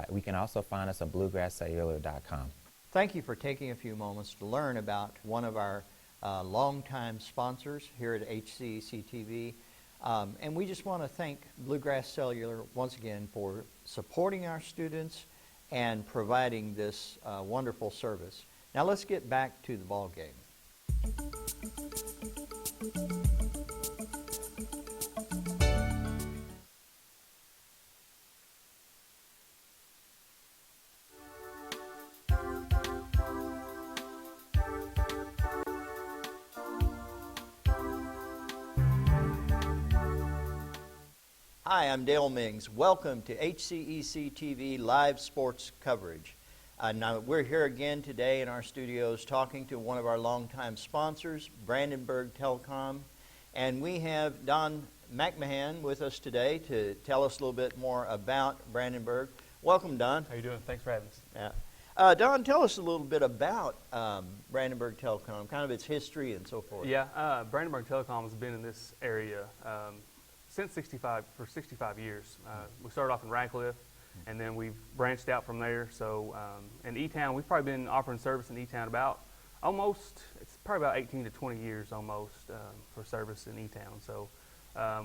S4: We can also find us at bluegrasscellular.com.
S3: Thank you for taking a few moments to learn about one of our longtime sponsors here at HCEC-TV. And we just want to thank Bluegrass Cellular once again for supporting our students and providing this wonderful service. Now let's get back to the ball game. Hi, I'm Dale Mings. Welcome to HCEC-TV live sports coverage. Now we're here again today in our studios talking to one of our longtime sponsors, Brandenburg Telecom, and we have Don McMahon with us today to tell us a little bit more about Brandenburg. Welcome, Don.
S5: How you doing? Thanks for having us.
S3: Yeah. Don, tell us a little bit about Brandenburg Telecom, kind of its history and so forth.
S5: Yeah, Brandenburg Telecom has been in this area since 65 years. We started off in Regualr, and then we've branched out from there. So in E-Town, we've probably been offering service in E-Town it's probably about 18 to 20 years almost for service in E-Town. So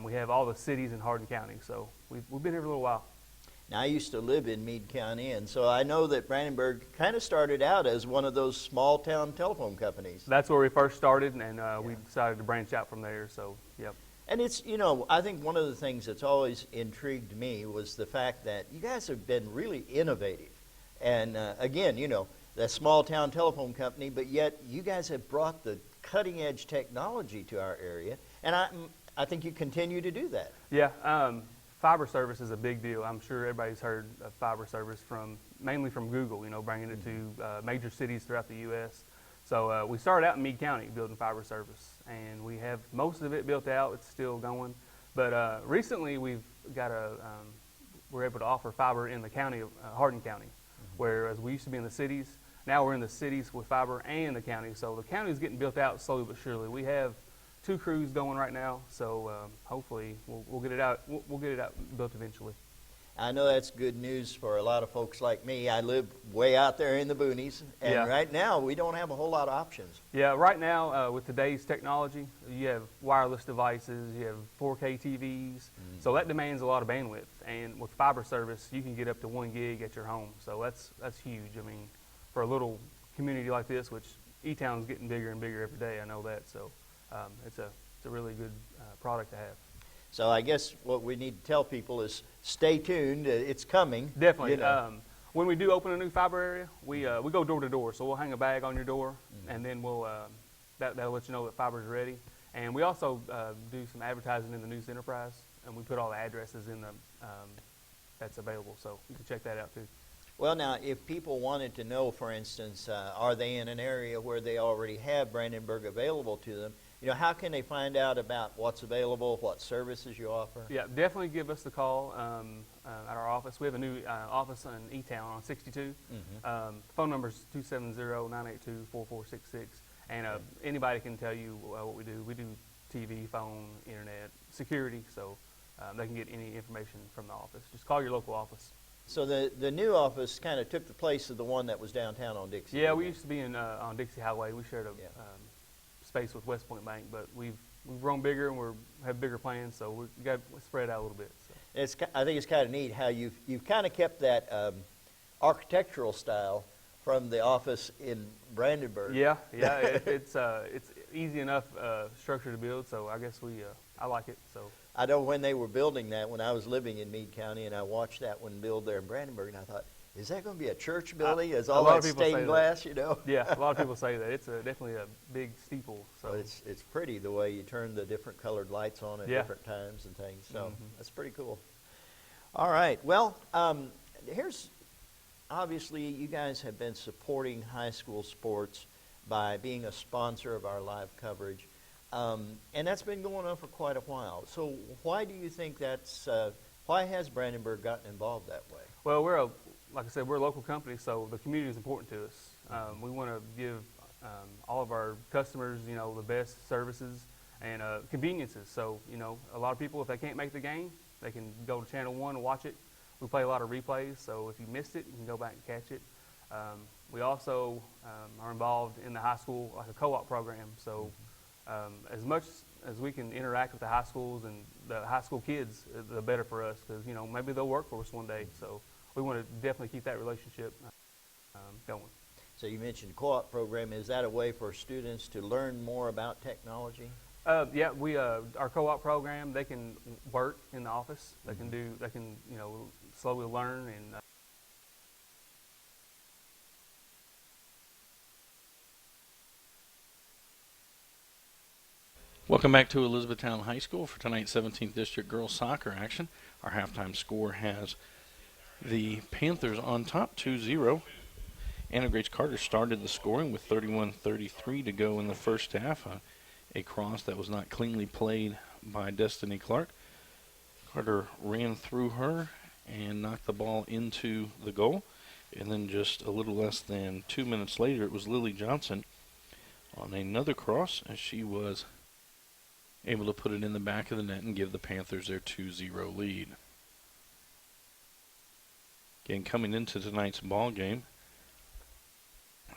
S5: we have all the cities in Hardin County. So we've been here for a little while.
S3: Now, I used to live in Meade County, and so I know that Brandenburg kind of started out as one of those small-town telephone companies.
S5: That's where we first started, and we decided to branch out from there. So, yep.
S3: And it's, I think one of the things that's always intrigued me was the fact that you guys have been really innovative. And again, that small-town telephone company, but yet you guys have brought the cutting-edge technology to our area, and I think you continue to do that.
S5: Yeah, fiber service is a big deal. I'm sure everybody's heard of fiber service mainly from Google, bringing it to major cities throughout the U.S. So we started out in Meade County building fiber service, and we have most of it built out. It's still going. But recently we're able to offer fiber in the county of Hardin County, whereas we used to be in the cities. Now we're in the cities with fiber and the county. So the county is getting built out slowly but surely. We have 2 crews going right now, so hopefully we'll get it out. We'll get it out built eventually.
S3: I know that's good news for a lot of folks like me. I live way out there in the boonies, and right now we don't have a whole lot of options.
S5: Yeah, right now with today's technology, you have wireless devices, you have 4K TVs, so that demands a lot of bandwidth. And with fiber service, you can get up to 1 gig at your home, so that's huge. I mean, for a little community like this, which E-Town's getting bigger and bigger every day, I know that. So it's a really good product to have.
S3: So I guess what we need to tell people is stay tuned. It's coming.
S5: Definitely. When we do open a new fiber area, we go door to door. So we'll hang a bag on your door, and then that'll let you know that fiber is ready. And we also do some advertising in the News Enterprise, and we put all the addresses in that's available. So you can check that out too.
S3: Well, now, if people wanted to know, for instance, are they in an area where they already have Brandenburg available to them? How can they find out about what's available, what services you offer?
S5: Yeah, definitely give us the call at our office. We have a new office in E-Town on 62. Phone number is 270-982-4466. And anybody can tell you what we do. We do TV, phone, internet, security, so they can get any information from the office. Just call your local office.
S3: So the new office kind of took the place of the one that was downtown on Dixie.
S5: Yeah, we used to be on Dixie Highway. We shared a space with West Point Bank, but we've grown bigger and we have bigger plans, so we got spread out a little bit. So.
S3: I think it's kind of neat how you've kind of kept that architectural style from the office in Brandenburg.
S5: Yeah, it's easy enough structure to build, so I guess I like it. So
S3: I know when they were building that, when I was living in Meade County, and I watched that one build there in Brandenburg, and I thought, is that going to be a church building? Is
S5: a
S3: all
S5: lot
S3: that
S5: of people say
S3: stained
S5: that.
S3: glass, you know?
S5: yeah, a lot of people say that it's definitely a big steeple. So
S3: But it's pretty the way you turn the different colored lights on at
S5: Yeah.
S3: different times and things. So
S5: Mhm.
S3: that's pretty cool. All right. Well, here's obviously you guys have been supporting high school sports by being a sponsor of our live coverage, and that's been going on for quite a while. So why do you think that's? Why has Brandenburg gotten involved that way?
S5: Well, like I said, we're a local company, so the community is important to us. We want to give all of our customers, the best services and conveniences. So, a lot of people, if they can't make the game, they can go to Channel 1 and watch it. We play a lot of replays, so if you missed it, you can go back and catch it. We also are involved in the high school, like a co-op program. So as much as we can interact with the high schools and the high school kids, the better for us, because maybe they'll work for us one day. So we want to definitely keep that relationship going.
S3: So you mentioned co-op program. Is that a way for students to learn more about technology?
S5: Yeah, our co-op program, they can work in the office. They can slowly learn and.
S1: Welcome back to Elizabethtown High School for tonight's 17th District Girls Soccer action. Our halftime score has the Panthers on top 2-0. Anna Grace Carter started the scoring with 31:33 to go in the first half. A cross that was not cleanly played by Destiny Clark. Carter ran through her and knocked the ball into the goal. And then just a little less than 2 minutes later, it was Lily Johnson on another cross as she was able to put it in the back of the net and give the Panthers their 2-0 lead. Again, coming into tonight's ball game,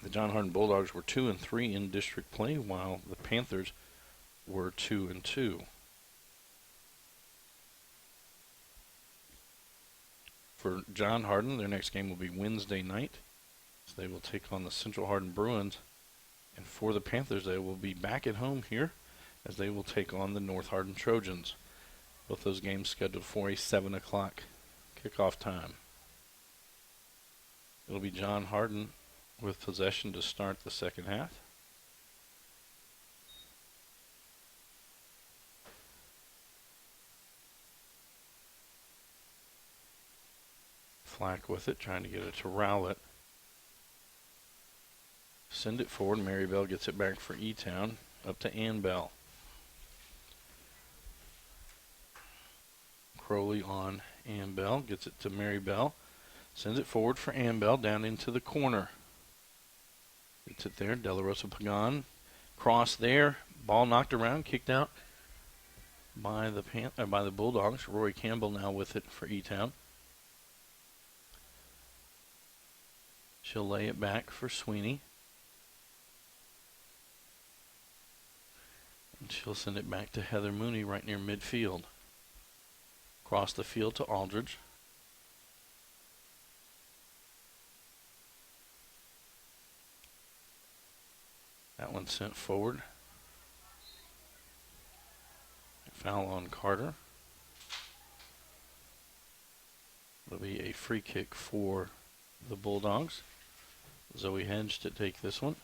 S1: the John Hardin Bulldogs were 2-3 in district play, while the Panthers were 2-2. For John Hardin, their next game will be Wednesday night. So they will take on the Central Hardin Bruins. And for the Panthers, they will be back at home here as they will take on the North Hardin Trojans. Both those games scheduled for a 7 o'clock kickoff time. It'll be John Hardin with possession to start the second half. Flack with it, trying to get it to Rowlett. Send it forward. Marybell gets it back for E-Town. Up to Ann Bell. Crowley on Ann Bell. Gets it to Marybell. Sends it forward for Ann Bell down into the corner. Gets it there. De La Rosa Pagan. Cross there. Ball knocked around. Kicked out by the Bulldogs. Rory Campbell now with it for E-Town. She'll lay it back for Sweeney. And she'll send it back to Heather Mooney right near midfield. Across the field to Aldridge. That one sent forward. Foul on Carter. It'll be a free kick for the Bulldogs. Zoe Hedge to take this one.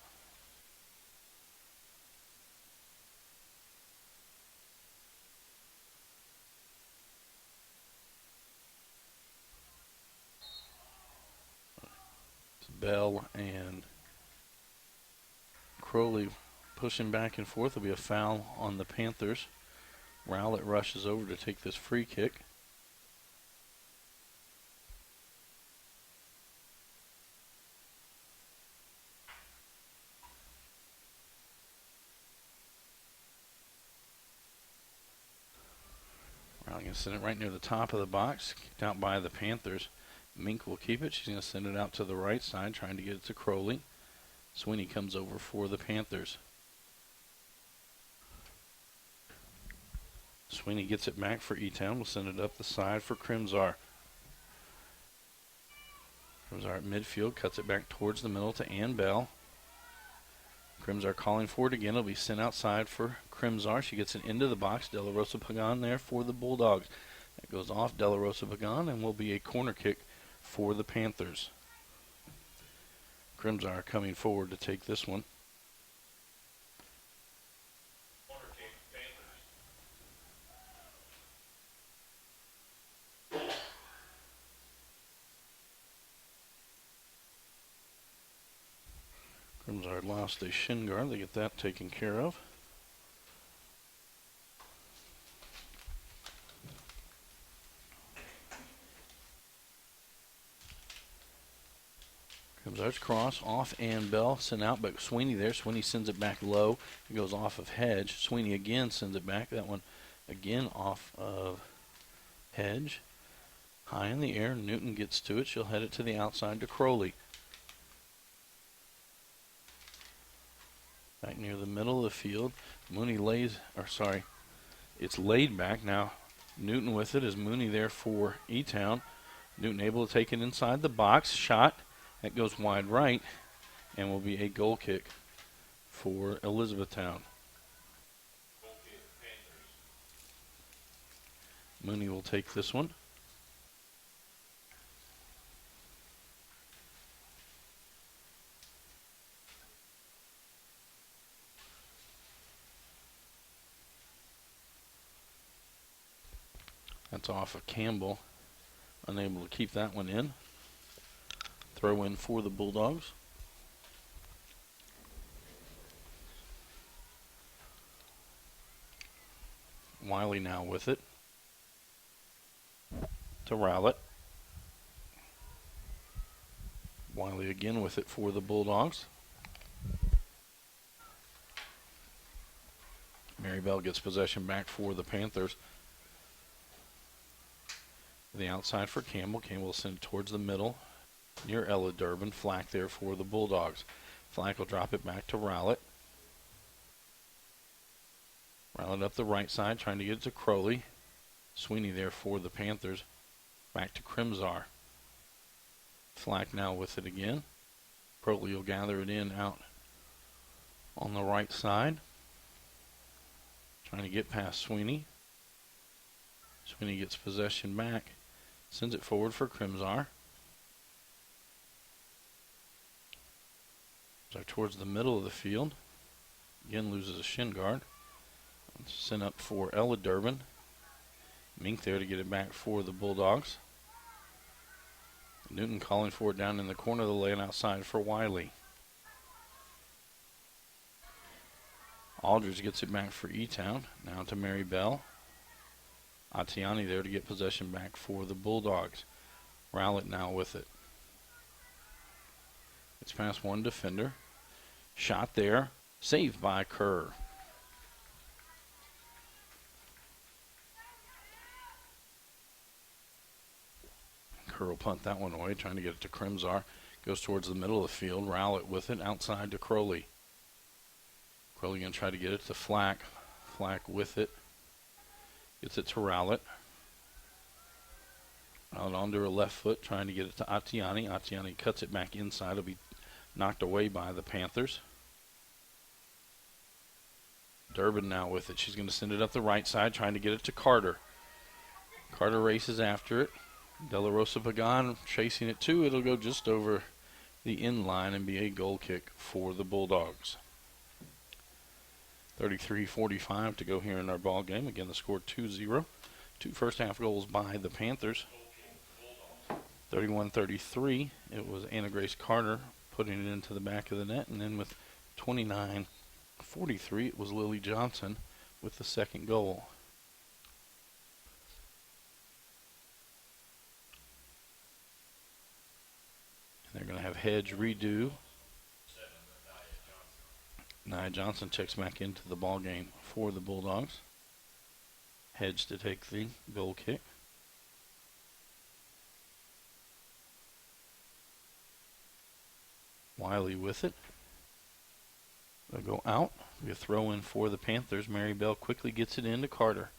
S1: Bell and Crowley pushing back and forth. There'll be a foul on the Panthers. Rowlett rushes over to take this free kick. Rowlett going to send it right near the top of the box. Kicked out by the Panthers. Mink will keep it. She's going to send it out to the right side, trying to get it to Crowley. Sweeney comes over for the Panthers. Sweeney gets it back for E-Town. We'll send it up the side for Crimsar. Crimsar at midfield, cuts it back towards the middle to Ann Bell. Crimzar calling for it again. It'll be sent outside for Crimzar. She gets it into the box. De La Rosa Pagan there for the Bulldogs. That goes off De La Rosa Pagan and will be a corner kick for the Panthers. Crimzar coming forward to take this one.
S2: Corner kick, Panthers.
S1: Crimzar lost a shin guard. They get that taken care of. Crimzar's cross off and Bell sent out, but Sweeney there. Sweeney sends it back low. It goes off of Hedge. Sweeney again sends it back. That one again off of Hedge. High in the air. Newton gets to it. She'll head it to the outside to Crowley. Back near the middle of the field. Mooney it's laid back. Now Newton with it. Is Mooney there for E-Town. Newton able to take it inside the box. Shot. That goes wide right and will be a goal kick for Elizabethtown.
S2: Goal kick, Panthers.
S1: Mooney will take this one. That's off of Campbell. Unable to keep that one in. Throw in for the Bulldogs. Wiley now with it. To Rowlett. Wiley again with it for the Bulldogs. Marybell gets possession back for the Panthers. The outside for Campbell. Campbell will send it towards the middle. Near Ella Durbin. Flack there for the Bulldogs. Flack will drop it back to Rowlett. Rowlett up the right side, trying to get it to Crowley. Sweeney there for the Panthers. Back to Crimzar. Flack now with it again. Crowley will gather it in out on the right side. Trying to get past Sweeney. Sweeney gets possession back. Sends it forward for Crimzar. Towards the middle of the field. Again loses a shin guard. Sent up for Ella Durbin. Mink there to get it back for the Bulldogs. Newton calling for it down in the corner of the lane outside for Wiley. Aldridge gets it back for E-Town. Now to Mary Bell. Atiani there to get possession back for the Bulldogs. Rowlett now with it. It's past one defender. Shot there. Saved by Kerr. Kerr will punt that one away, trying to get it to Crimzar. Goes towards the middle of the field. Rowlett with it outside to Crowley. Crowley going to try to get it to Flack. Flack with it. Gets it to Rowlett. Rowlett onto her left foot, trying to get it to Atiani. Atiani cuts it back inside. It'll be knocked away by the Panthers. Durbin now with it. She's going to send it up the right side, trying to get it to Carter. Carter races after it. De La Rosa Pagan chasing it too. It'll go just over the end line and be a goal kick for the Bulldogs. 33-45 to go here in our ball game. Again, the score 2-0. Two first half goals by the Panthers. 31-33, it was Anna Grace Carter putting it into the back of the net. And then with 29-43, it was Lily Johnson with the second goal. And they're going to have Hedge redo. Nia Johnson checks back into the ball game for the Bulldogs. Hedge to take the goal kick. Wiley with it. They'll go out. We throw in for the Panthers. Mary Bell quickly gets it into Carter.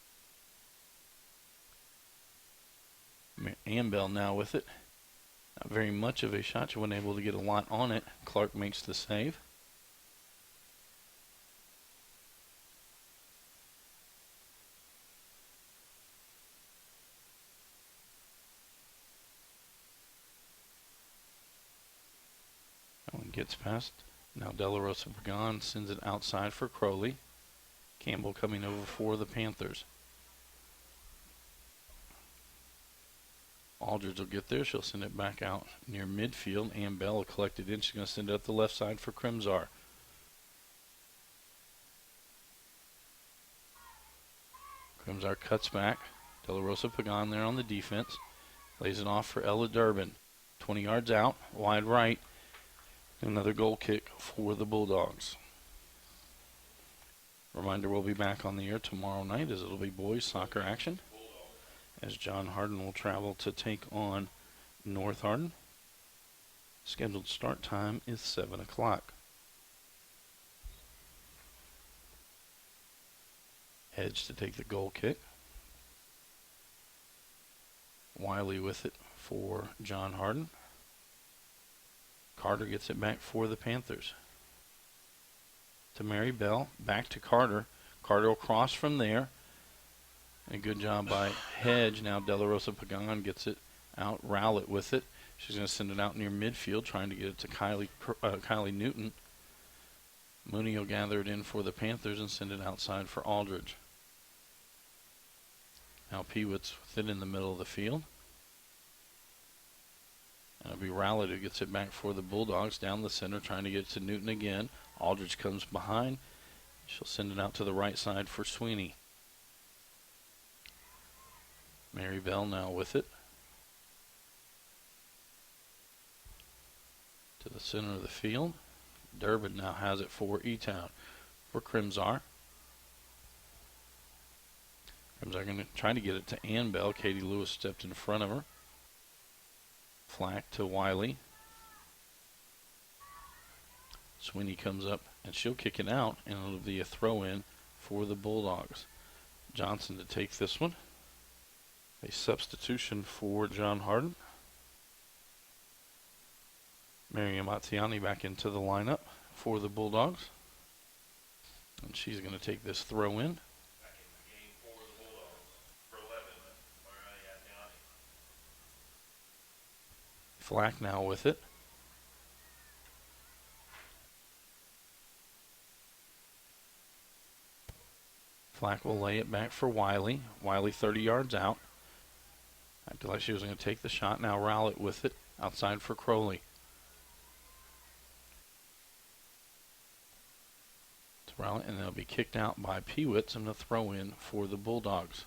S1: Ambell now with it. Not very much of a shot. She wasn't able to get a lot on it. Clark makes the save. gets past. Now De La Rosa Pagan sends it outside for Crowley. Campbell coming over for the Panthers. Aldridge will get there. She'll send it back out near midfield. Ann Bell will collect it in. She's going to send it up the left side for Crimzar. Crimzar cuts back. De La Rosa Pagan there on the defense. Lays it off for Ella Durbin. 20 yards out, wide right. Another goal kick for the Bulldogs. Reminder, we'll be back on the air tomorrow night as it'll be boys soccer action, as John Hardin will travel to take on North Hardin. Scheduled start time is 7 o'clock. Hedge to take the goal kick. Wiley with it for John Hardin. Carter gets it back for the Panthers. To Mary Bell, back to Carter. Carter will cross from there. A good job by Hedge. Now De La Rosa Pagan gets it out. Rowlett with it. She's going to send it out near midfield, trying to get it to Kylie Newton. Mooney will gather it in for the Panthers and send it outside for Aldridge. Now Peewitz with it in the middle of the field. And it'll be Rowlett who gets it back for the Bulldogs down the center, trying to get it to Newton again. Aldridge comes behind. She'll send it out to the right side for Sweeney. Mary Bell now with it. To the center of the field. Durbin now has it for E-Town. For Crimzar. Crimzar going to try to get it to Ann Bell. Katie Lewis stepped in front of her. Flack to Wiley. Sweeney comes up and she'll kick it out, and it'll be a throw in for the Bulldogs. Johnson to take this one. A substitution for John Hardin. Miriam Attiani back into the lineup for the Bulldogs. And she's going to take this throw in.
S2: Back in the game for the Bulldogs. For 11, Mariani Attiani.
S1: Flack now with it. Flack will lay it back for Wiley. Wiley 30 yards out. Acted like she was going to take the shot. Now Rowlett with it. Outside for Crowley. To Rowlett, and they'll be kicked out by Peewitz, and the throw in for the Bulldogs.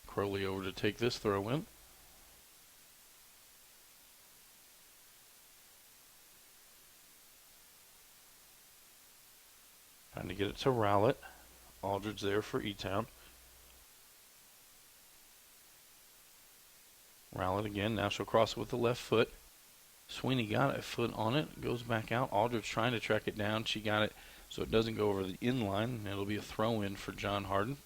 S1: Crowley over to take this throw in. Trying to get it to Rowlett. Aldridge there for E-Town. Rowlett again. Now she'll cross it with the left foot. Sweeney got a foot on it. Goes back out. Aldridge trying to track it down. She got it so it doesn't go over the in line. It'll be a throw in for John Hardin.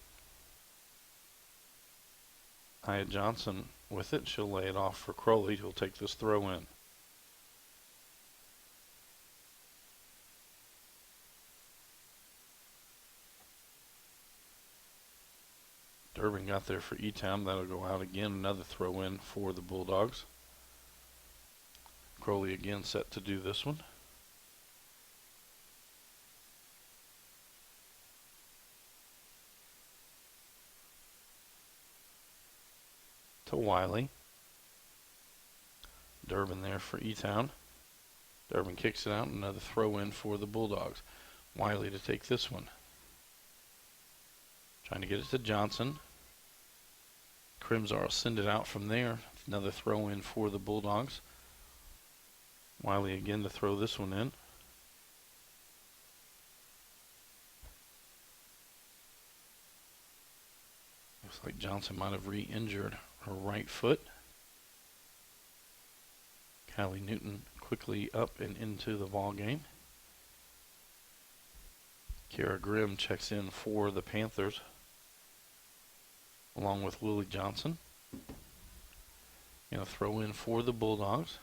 S1: Aya Johnson with it. She'll lay it off for Crowley, who'll take this throw in. Durbin got there for E-Town. That'll go out again. Another throw in for the Bulldogs. Crowley again set to do this one. To Wiley. Durbin there for E-Town. Durbin kicks it out. Another throw in for the Bulldogs. Wiley to take this one. Trying to get it to Johnson. Crimzar will send it out from there. Another throw in for the Bulldogs. Wiley again to throw this one in. Looks like Johnson might have re-injured her right foot. Kylie Newton quickly up and into the ball game. Kara Grimm checks in for the Panthers, along with Lily Johnson. Going to throw in for the Bulldogs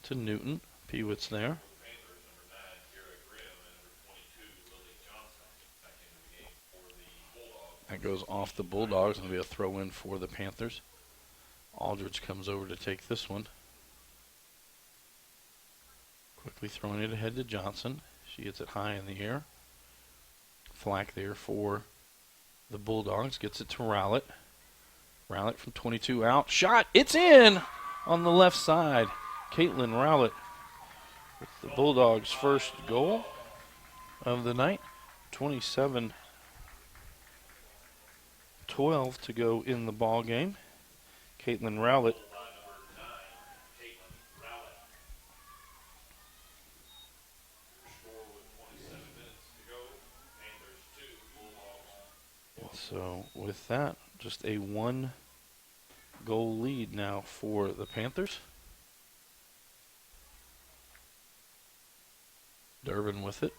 S1: to Newton. Peewitz there.
S2: Panthers, number 9, Kara Grimm, and number 22, Lily Johnson, back into the game for the Bulldogs.
S1: That goes off the Bulldogs, and it'll be a throw in for the Panthers. Aldridge comes over to take this one. Quickly throwing it ahead to Johnson. She gets it high in the air. Flack there for the Bulldogs. Gets it to Rowlett. Rowlett from 22 out. Shot. It's in on the left side. Caitlin Rowlett with the Bulldogs' first goal of the night. 27-12 to go in the ball game. Caitlin Rowlett So with that, just a 1-goal lead now for the Panthers. Durbin with it.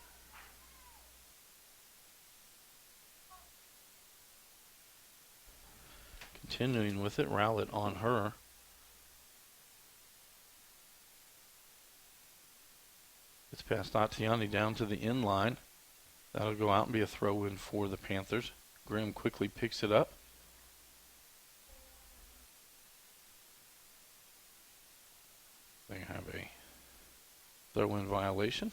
S1: Continuing with it, Rowlett on her. It's past Atiani down to the end line. That'll go out and be a throw-in for the Panthers. Grimm quickly picks it up. They have a throw-in violation.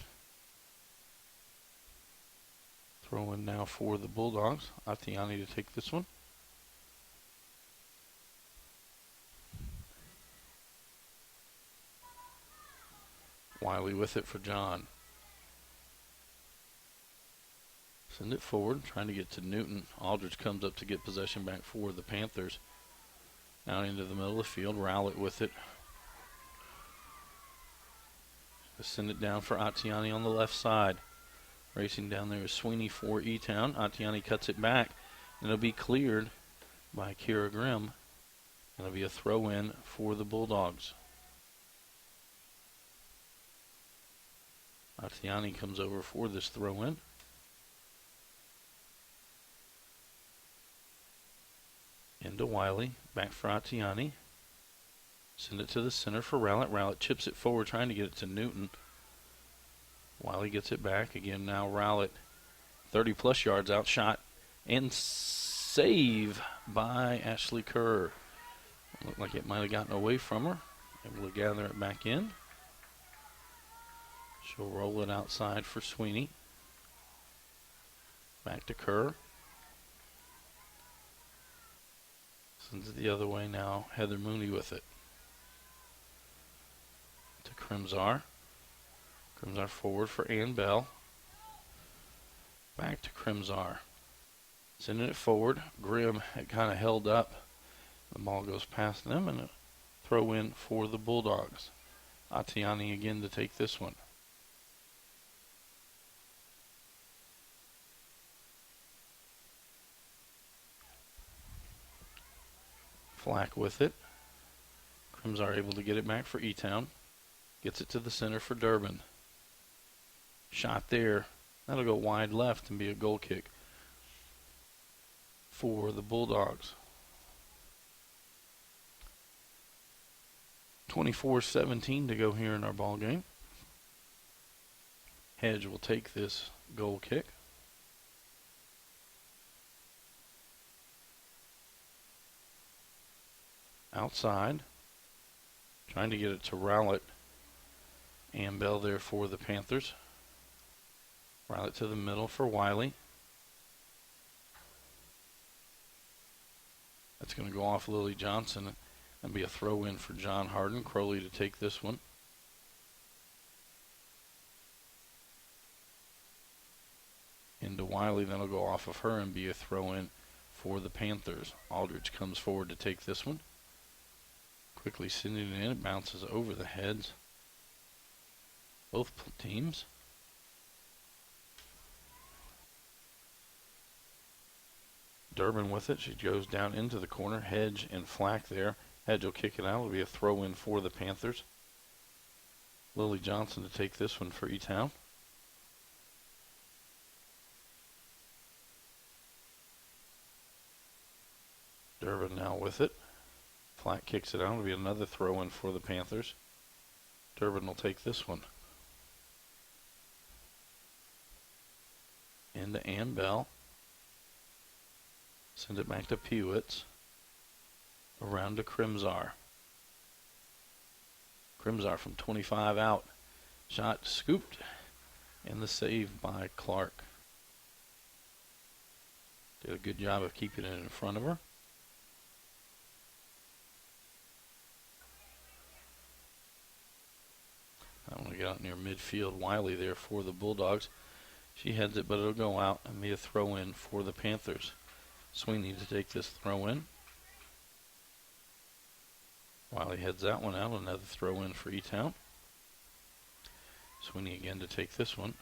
S1: Throw-in now for the Bulldogs. Atiani to take this one. Wiley with it for John. Send it forward, trying to get to Newton. Aldridge comes up to get possession back for the Panthers. Now into the middle of the field. Rowlett with it. Just send it down for Atiani on the left side. Racing down there is Sweeney for E-Town. Atiani cuts it back. And it'll be cleared by Kira Grimm. It'll be a throw-in for the Bulldogs. Atiani comes over for this throw-in. Into Wiley, back for Atiani. Send it to the center for Rowlett. Rowlett chips it forward, trying to get it to Newton. Wiley gets it back. Again, now Rowlett, 30-plus yards out, shot, and save by Ashley Kerr. Looked like it might have gotten away from her. Able to gather it back in. She'll roll it outside for Sweeney. Back to Kerr. Sends it the other way now. Heather Mooney with it. To Crimzar. Crimzar forward for Ann Bell. Back to Crimzar. Sending it forward. Grimm had kind of held up. The ball goes past them and a throw in for the Bulldogs. Atiani again to take this one. Flack with it. Crimzar able to get it back for E-Town. Gets it to the center for Durbin. Shot there. That'll go wide left and be a goal kick for the Bulldogs. 24-17 to go here in our ball game. Hedge will take this goal kick. Outside. Trying to get it to Rowlett. And Bell there for the Panthers. Rowlett to the middle for Wiley. That's going to go off Lily Johnson and be a throw-in for John Hardin. Crowley to take this one. Into Wiley, then it'll go off of her and be a throw-in for the Panthers. Aldridge comes forward to take this one. Quickly sending it in. It bounces over the heads. Both teams. Durbin with it. She goes down into the corner. Hedge and Flack there. Hedge will kick it out. It'll be a throw-in for the Panthers. Lily Johnson to take this one for E-Town. Durbin now with it. Flack kicks it out. It'll be another throw-in for the Panthers. Durbin will take this one. Into Ann Bell. Send it back to Pewitz. Around to Crimzar. Crimzar from 25 out. Shot scooped, and the save by Clark. Did a good job of keeping it in front of her. I want to get out near midfield. Wiley there for the Bulldogs. She heads it, but it'll go out and be a throw in for the Panthers. Sweeney to take this throw in. Wiley heads that one out. Another throw in for E-Town. Sweeney again to take this one.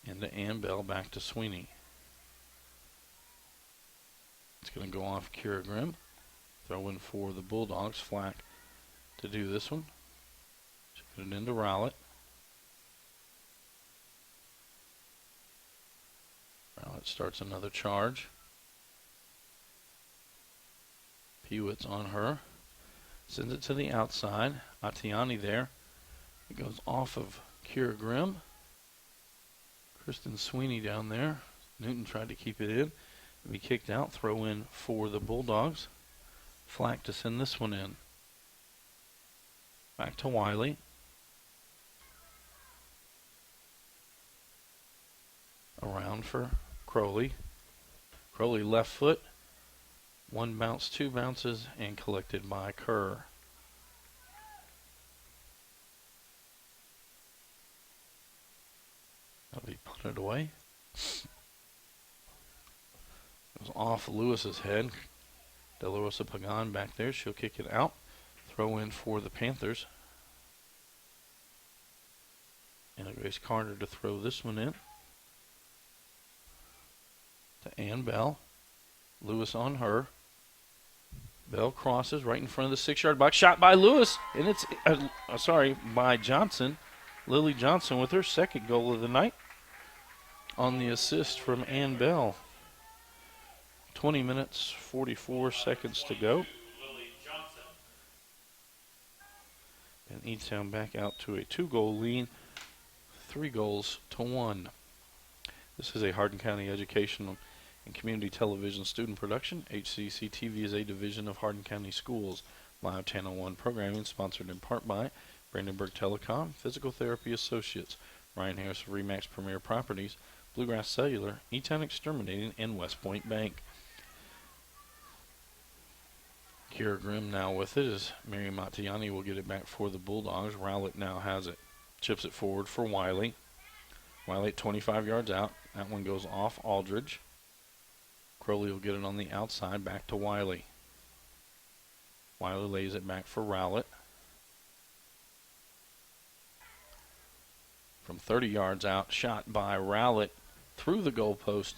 S1: And to Ann Bell, back to Sweeney. It's going to go off Kira Grimm. Throw in for the Bulldogs. Flack to do this one. She put it into Rowlett. Rowlett starts another charge. Pewitt's on her. Sends it to the outside. Atiani there. It goes off of Kira Grimm. Kristen Sweeney down there. Newton tried to keep it in. Be kicked out. Throw in for the Bulldogs. Flack to send this one in. Back to Wiley. Around for Crowley. Crowley left foot. One bounce, two bounces, and collected by Kerr. That'll be punted away. It was off Lewis's head. De La Rosa Pagan back there. She'll kick it out. Throw in for the Panthers. And Grace Carter to throw this one in. To Ann Bell. Lewis on her. Bell crosses right in front of the 6-yard box. Shot by Lewis. And it's, by Johnson. Lily Johnson with her second goal of the night. On the assist from Ann Bell. 20 minutes, 44 seconds to go. And E-Town back out to a 2-goal lead, 3-1. This is a Hardin County Educational and Community Television student production. HCEC-TV is a division of Hardin County Schools. Live Channel 1 programming sponsored in part by Brandenburg Telecom, Physical Therapy Associates, Ryan Harris of Remax Premier Properties, Bluegrass Cellular, E-Town Exterminating, and West Point Bank. Kira Grimm now with it as Mary Mattiani will get it back for the Bulldogs. Rowlett now has it. Chips it forward for Wiley. Wiley at 25 yards out. That one goes off Aldridge. Crowley will get it on the outside back to Wiley. Wiley lays it back for Rowlett. From 30 yards out, shot by Rowlett through the goalpost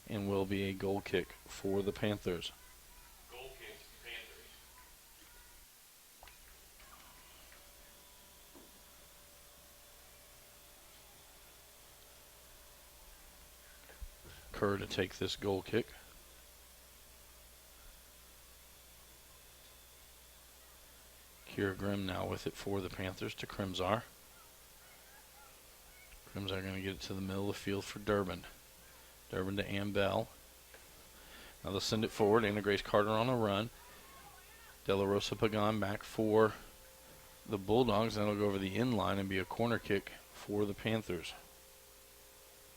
S1: and will be a goal kick for the Panthers.
S2: Goal kick, Panthers.
S1: Kerr to take this goal kick. Kira Grimm now with it for the Panthers to Crimsar. Crimsar going to get it to the middle of the field for Durbin. Durbin to Ann Bell. Now they'll send it forward. Anna Grace Carter on a run. De La Rosa Pagan back for the Bulldogs. That'll go over the end line and be a corner kick for the Panthers.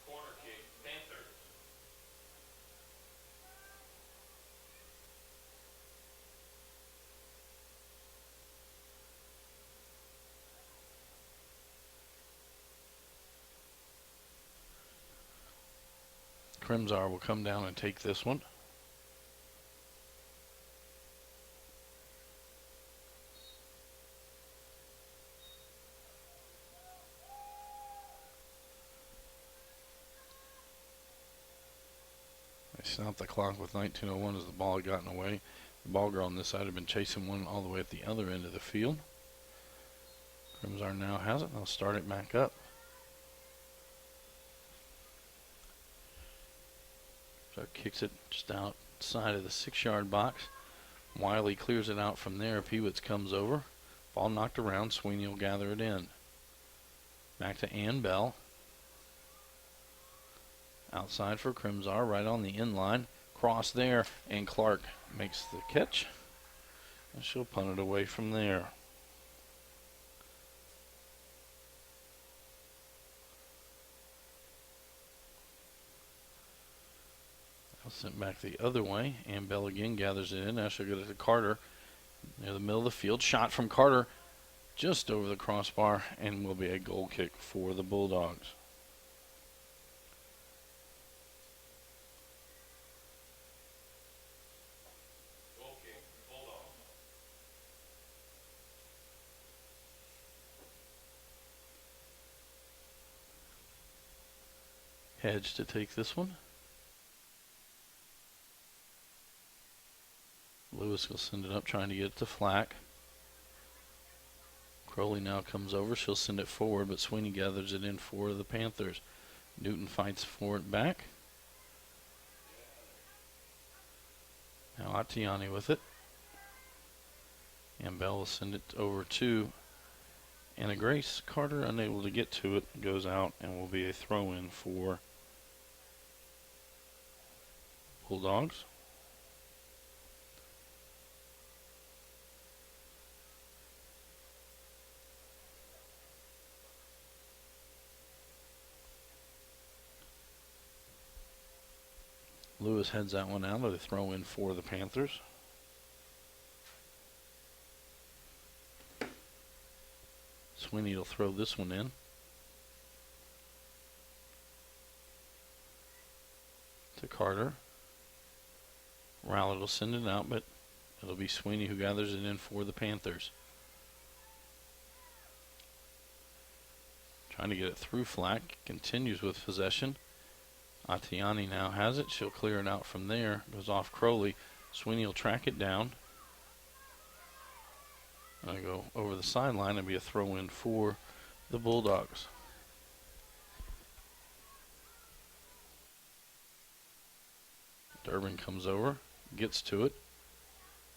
S2: Corner kick, Panthers.
S1: Crimsar will come down and take this one. They stopped the clock with 19:01 as the ball had gotten away. The ball girl on this side had been chasing one all the way at the other end of the field. Crimsar now has it. They'll start it back up. So kicks it just outside of the 6-yard box. Wiley clears it out from there. Pewitz comes over. Ball knocked around. Sweeney will gather it in. Back to Ann Bell. Outside for Crimsar, right on the end line. Cross there, and Clark makes the catch. And she'll punt it away from there. Sent back the other way, and Bell again gathers it in. Now she'll get it to Carter near the middle of the field. Shot from Carter just over the crossbar, and will be a goal kick for the Bulldogs.
S2: Goal kick, Bulldogs.
S1: Hedge to take this one. Lewis will send it up, trying to get it to Flack. Crowley now comes over. She'll send it forward, but Sweeney gathers it in for the Panthers. Newton fights for it back. Now Atiani with it. And Bell will send it over to Anna Grace. Carter, unable to get to it, goes out and will be a throw-in for Bulldogs. Lewis heads that one out of the throw in for the Panthers. Sweeney will throw this one in. To Carter. Rowlett will send it out, but it'll be Sweeney who gathers it in for the Panthers. Trying to get it through Flack. Continues with possession. Atiani now has it. She'll clear it out from there. Goes off Crowley. Sweeney will track it down. I go over the sideline and be a throw in for the Bulldogs. Durbin comes over, gets to it.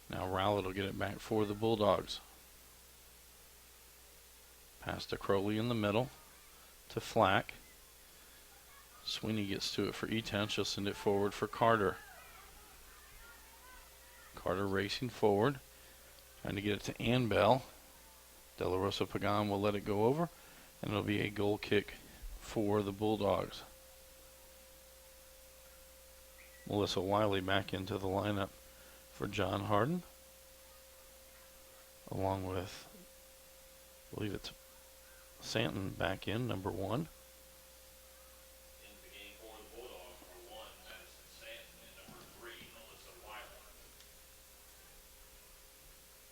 S1: Now Rowlett will get it back for the Bulldogs. Pass to Crowley in the middle to Flack. Sweeney gets to it for E-Town. She'll send it forward for Carter. Carter racing forward. Trying to get it to Ann Bell. De La Rosa Pagan will let it go over. And it'll be a goal kick for the Bulldogs. Melissa Wiley back into the lineup for John Hardin. Along with, I believe it's Santon back in, number 1.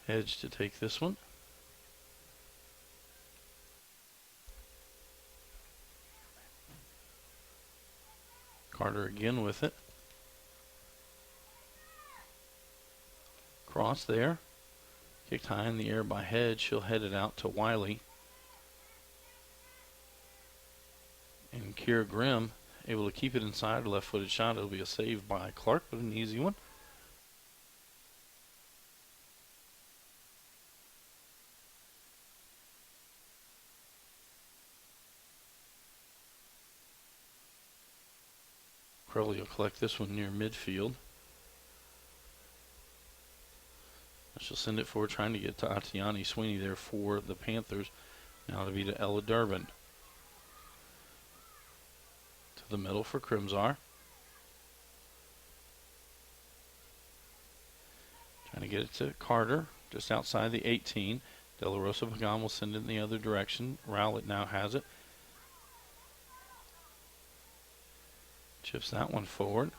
S1: Hedge to take this one. Carter again with it. Cross there. Kicked high in the air by Hedge. She'll head it out to Wiley. And Kira Grimm able to keep it inside. Left-footed shot. It'll be a save by Clark, but an easy one. Crowley will collect this one near midfield. She'll send it forward, trying to get to Atiani. Sweeney there for the Panthers. Now to be to Ella Durbin. To the middle for Crimsar. Trying to get it to Carter, just outside the 18. De La Rosa Pagan will send it in the other direction. Rowlett now has it. Chips that one forward.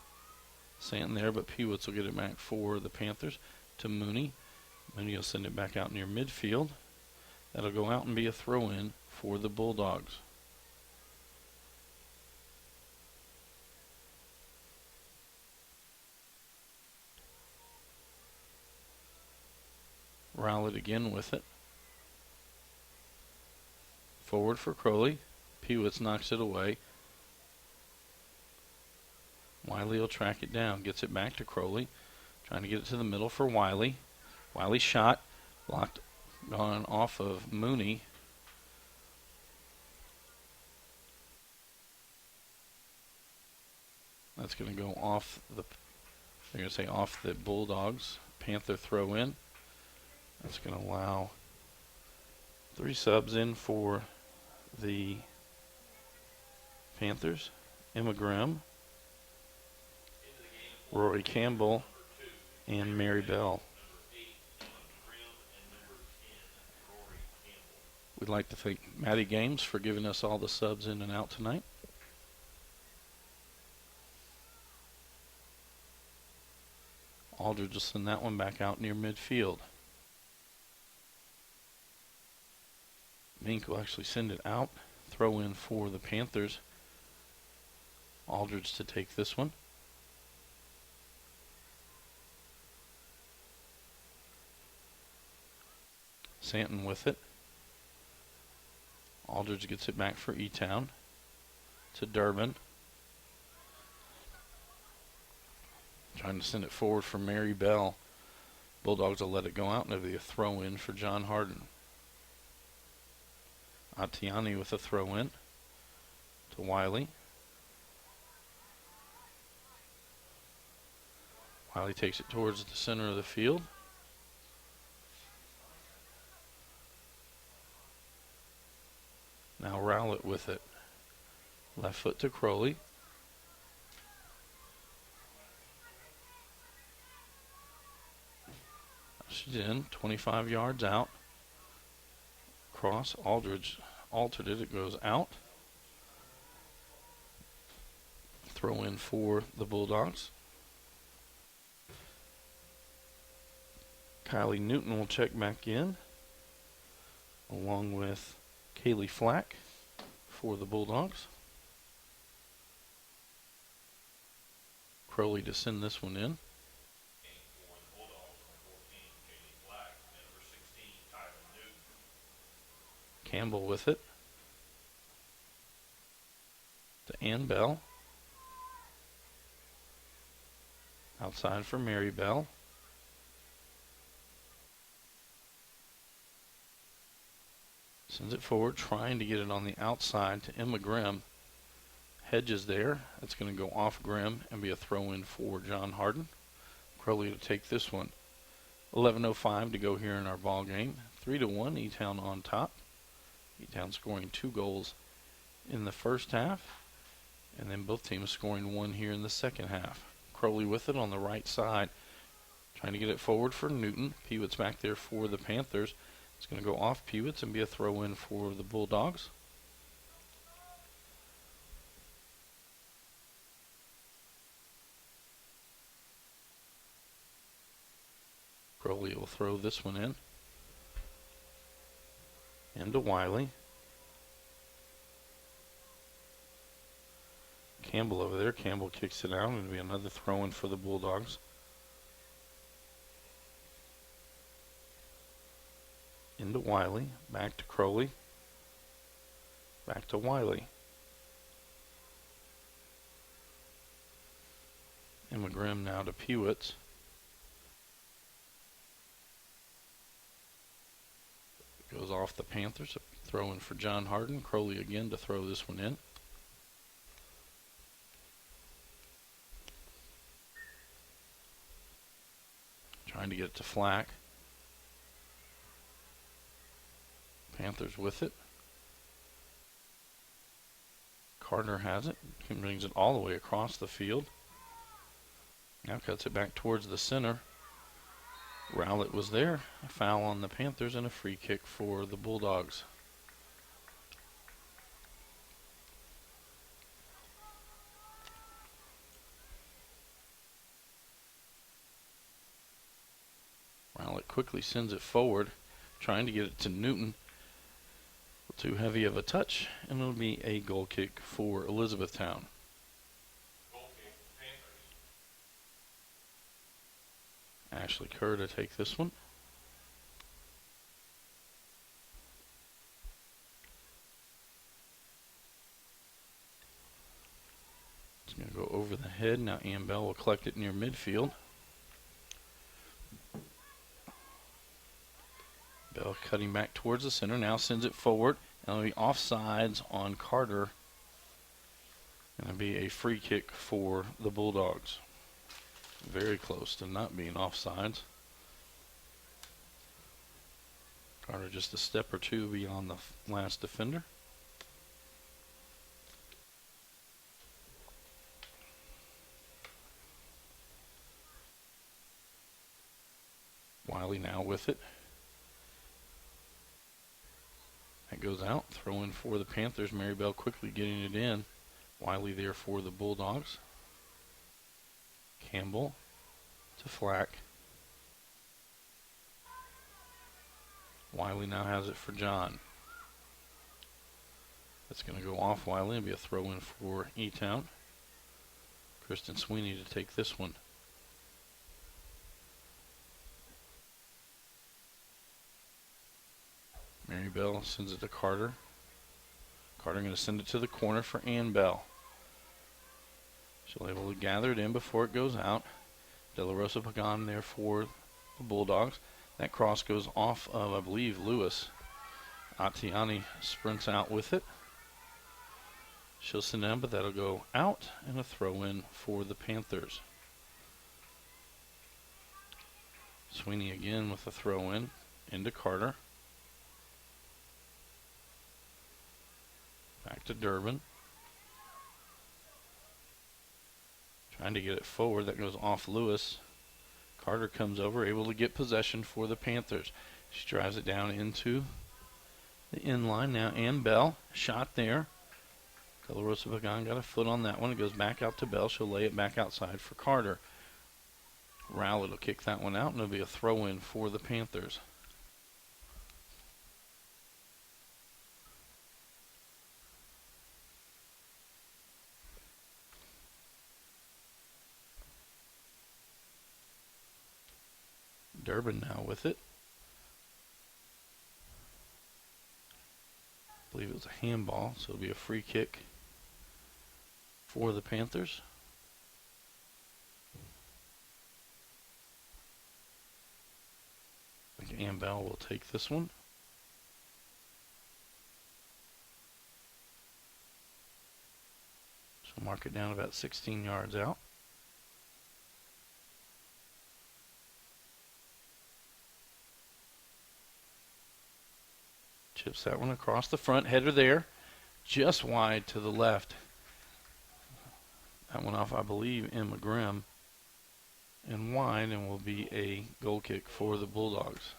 S1: Santon there, but Pewitz will get it back for the Panthers to Mooney. Mooney will send it back out near midfield. That'll go out and be a throw-in for the Bulldogs. Rowlett again with it. Forward for Crowley. Pewitz knocks it away. Wiley will track it down. Gets it back to Crowley. Trying to get it to the middle for Wiley. Wiley shot. Blocked on off of Mooney. That's going to go off the, they're going to say off the Bulldogs. Panther throw in. That's going to allow 3 subs in for the Panthers. Emma Grimm. Rory Campbell, and Mary Bell. We'd like to thank Matty Games for giving us all the subs in and out tonight. Aldridge will send that one back out near midfield. Mink will actually send it out. Throw in for the Panthers. Aldridge to take this one. Santon with it. Aldridge gets it back for E-Town. To Durbin. Trying to send it forward for Mary Bell. Bulldogs will let it go out and it'll be a throw in for John Hardin. Atiani with a throw in to Wiley. Wiley takes it towards the center of the field. Now Rowlett with it. Left foot to Crowley. She's in, 25 yards out. Cross, Aldridge altered it, it goes out. Throw in for the Bulldogs. Kylie Newton will check back in, along with Kaylee Flack for the Bulldogs. Crowley to send this one in. Campbell with it. To Ann Bell. Outside for Mary Bell. Sends it forward, trying to get it on the outside to Emma Grimm. Hedges there. That's going to go off Grimm and be a throw-in for John Hardin. Crowley to take this one. 11:05 to go here in our ball game. 3-1, E-Town on top. E-Town scoring 2 goals in the first half, and then both teams scoring 1 here in the second half. Crowley with it on the right side, trying to get it forward for Newton. Pewett's back there for the Panthers. It's going to go off Pewett's and be a throw-in for the Bulldogs. Crowley will throw this one in. Into Wiley. Campbell over there. Campbell kicks it out. It'll be another throw-in for the Bulldogs. Into Wiley. Back to Crowley. Back to Wiley. And McGrim now to Pewett's. Goes off the Panthers. A throw in for John Hardin. Crowley again to throw this one in. Trying to get it to Flack. Panthers with it. Carter has it. He brings it all the way across the field. Now cuts it back towards the center. Rowlett was there. A foul on the Panthers and a free kick for the Bulldogs. Rowlett quickly sends it forward, trying to get it to Newton. Too heavy of a touch, and it'll be a goal kick for Elizabethtown. Ashley Kerr to take this one. It's going to go over the head. Now Ann Bell will collect it near midfield. Bell cutting back towards the center. Now sends it forward. And it'll be offsides on Carter. And it'll be a free kick for the Bulldogs. Very close to not being offsides. Carter just a step or two beyond the last defender. now with it. That goes out. Throw in for the Panthers. Maribel quickly getting it in. Wiley there for the Bulldogs. Campbell to Flack. Wiley now has it for John. That's going to go off Wiley and be a throw in for E-Town. Kristen Sweeney to take this one. Maribel sends it to Carter. Carter going to send it to the corner for Ann Bell. She'll be able to gather it in before it goes out. De La Rosa Pagan there for the Bulldogs. That cross goes off of, I believe, Lewis. Atiani sprints out with it. She'll send it in, but that'll go out and a throw in for the Panthers. Sweeney again with a throw in into Carter. Back to Durbin. Trying to get it forward. That goes off Lewis. Carter comes over, able to get possession for the Panthers. She drives it down into the inline. Now Ann Bell, shot there. De La Rosa Pagan got a foot on that one. It goes back out to Bell. She'll lay it back outside for Carter. Rowlett will kick that one out, and it'll be a throw-in for the Panthers. Durbin now with it. I believe it was a handball, so it'll be a free kick for the Panthers. I think Ann Bell will take this one. She'll mark it down about 16 yards out. Chips that one across the front. Header there. Just wide to the left. That one off, I believe, Emma Grimm. And wide, and will be a goal kick for the Bulldogs.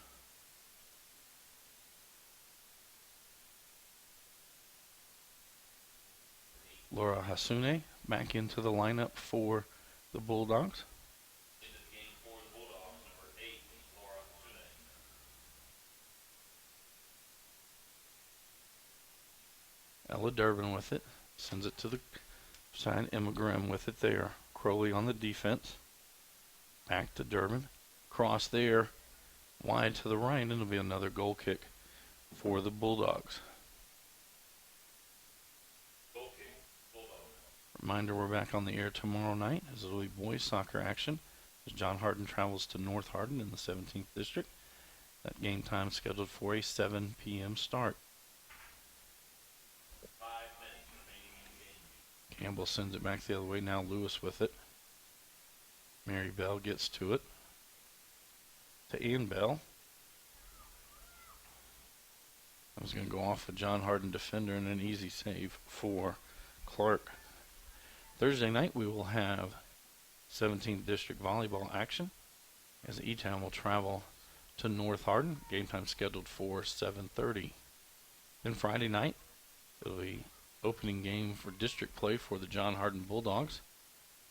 S1: Laura Hasune back into the lineup for the Bulldogs.
S2: Into the game for the Bulldogs, number 8, Laura Sune.
S1: Ella Durbin with it. Sends it to the side. Emma Grimm with it there. Crowley on the defense. Back to Durbin. Cross there. Wide to the right. And it'll be another goal kick for the Bulldogs.
S2: Goal kick, Bulldogs.
S1: Reminder, we're back on the air tomorrow night as it'll be boys soccer action as John Hardin travels to North Hardin in the 17th District. That game time is scheduled for a 7 p.m. start.
S2: 5 minutes remaining in the game.
S1: Campbell sends it back the other way. Now Lewis with it. Mary Bell gets to it. To Ann Bell. That was going to go off a John Hardin defender and an easy save for Clark. Thursday night we will have 17th District volleyball action as E-Town will travel to North Hardin. Game time scheduled for 7:30. Then Friday night it'll be opening game for district play for the John Hardin Bulldogs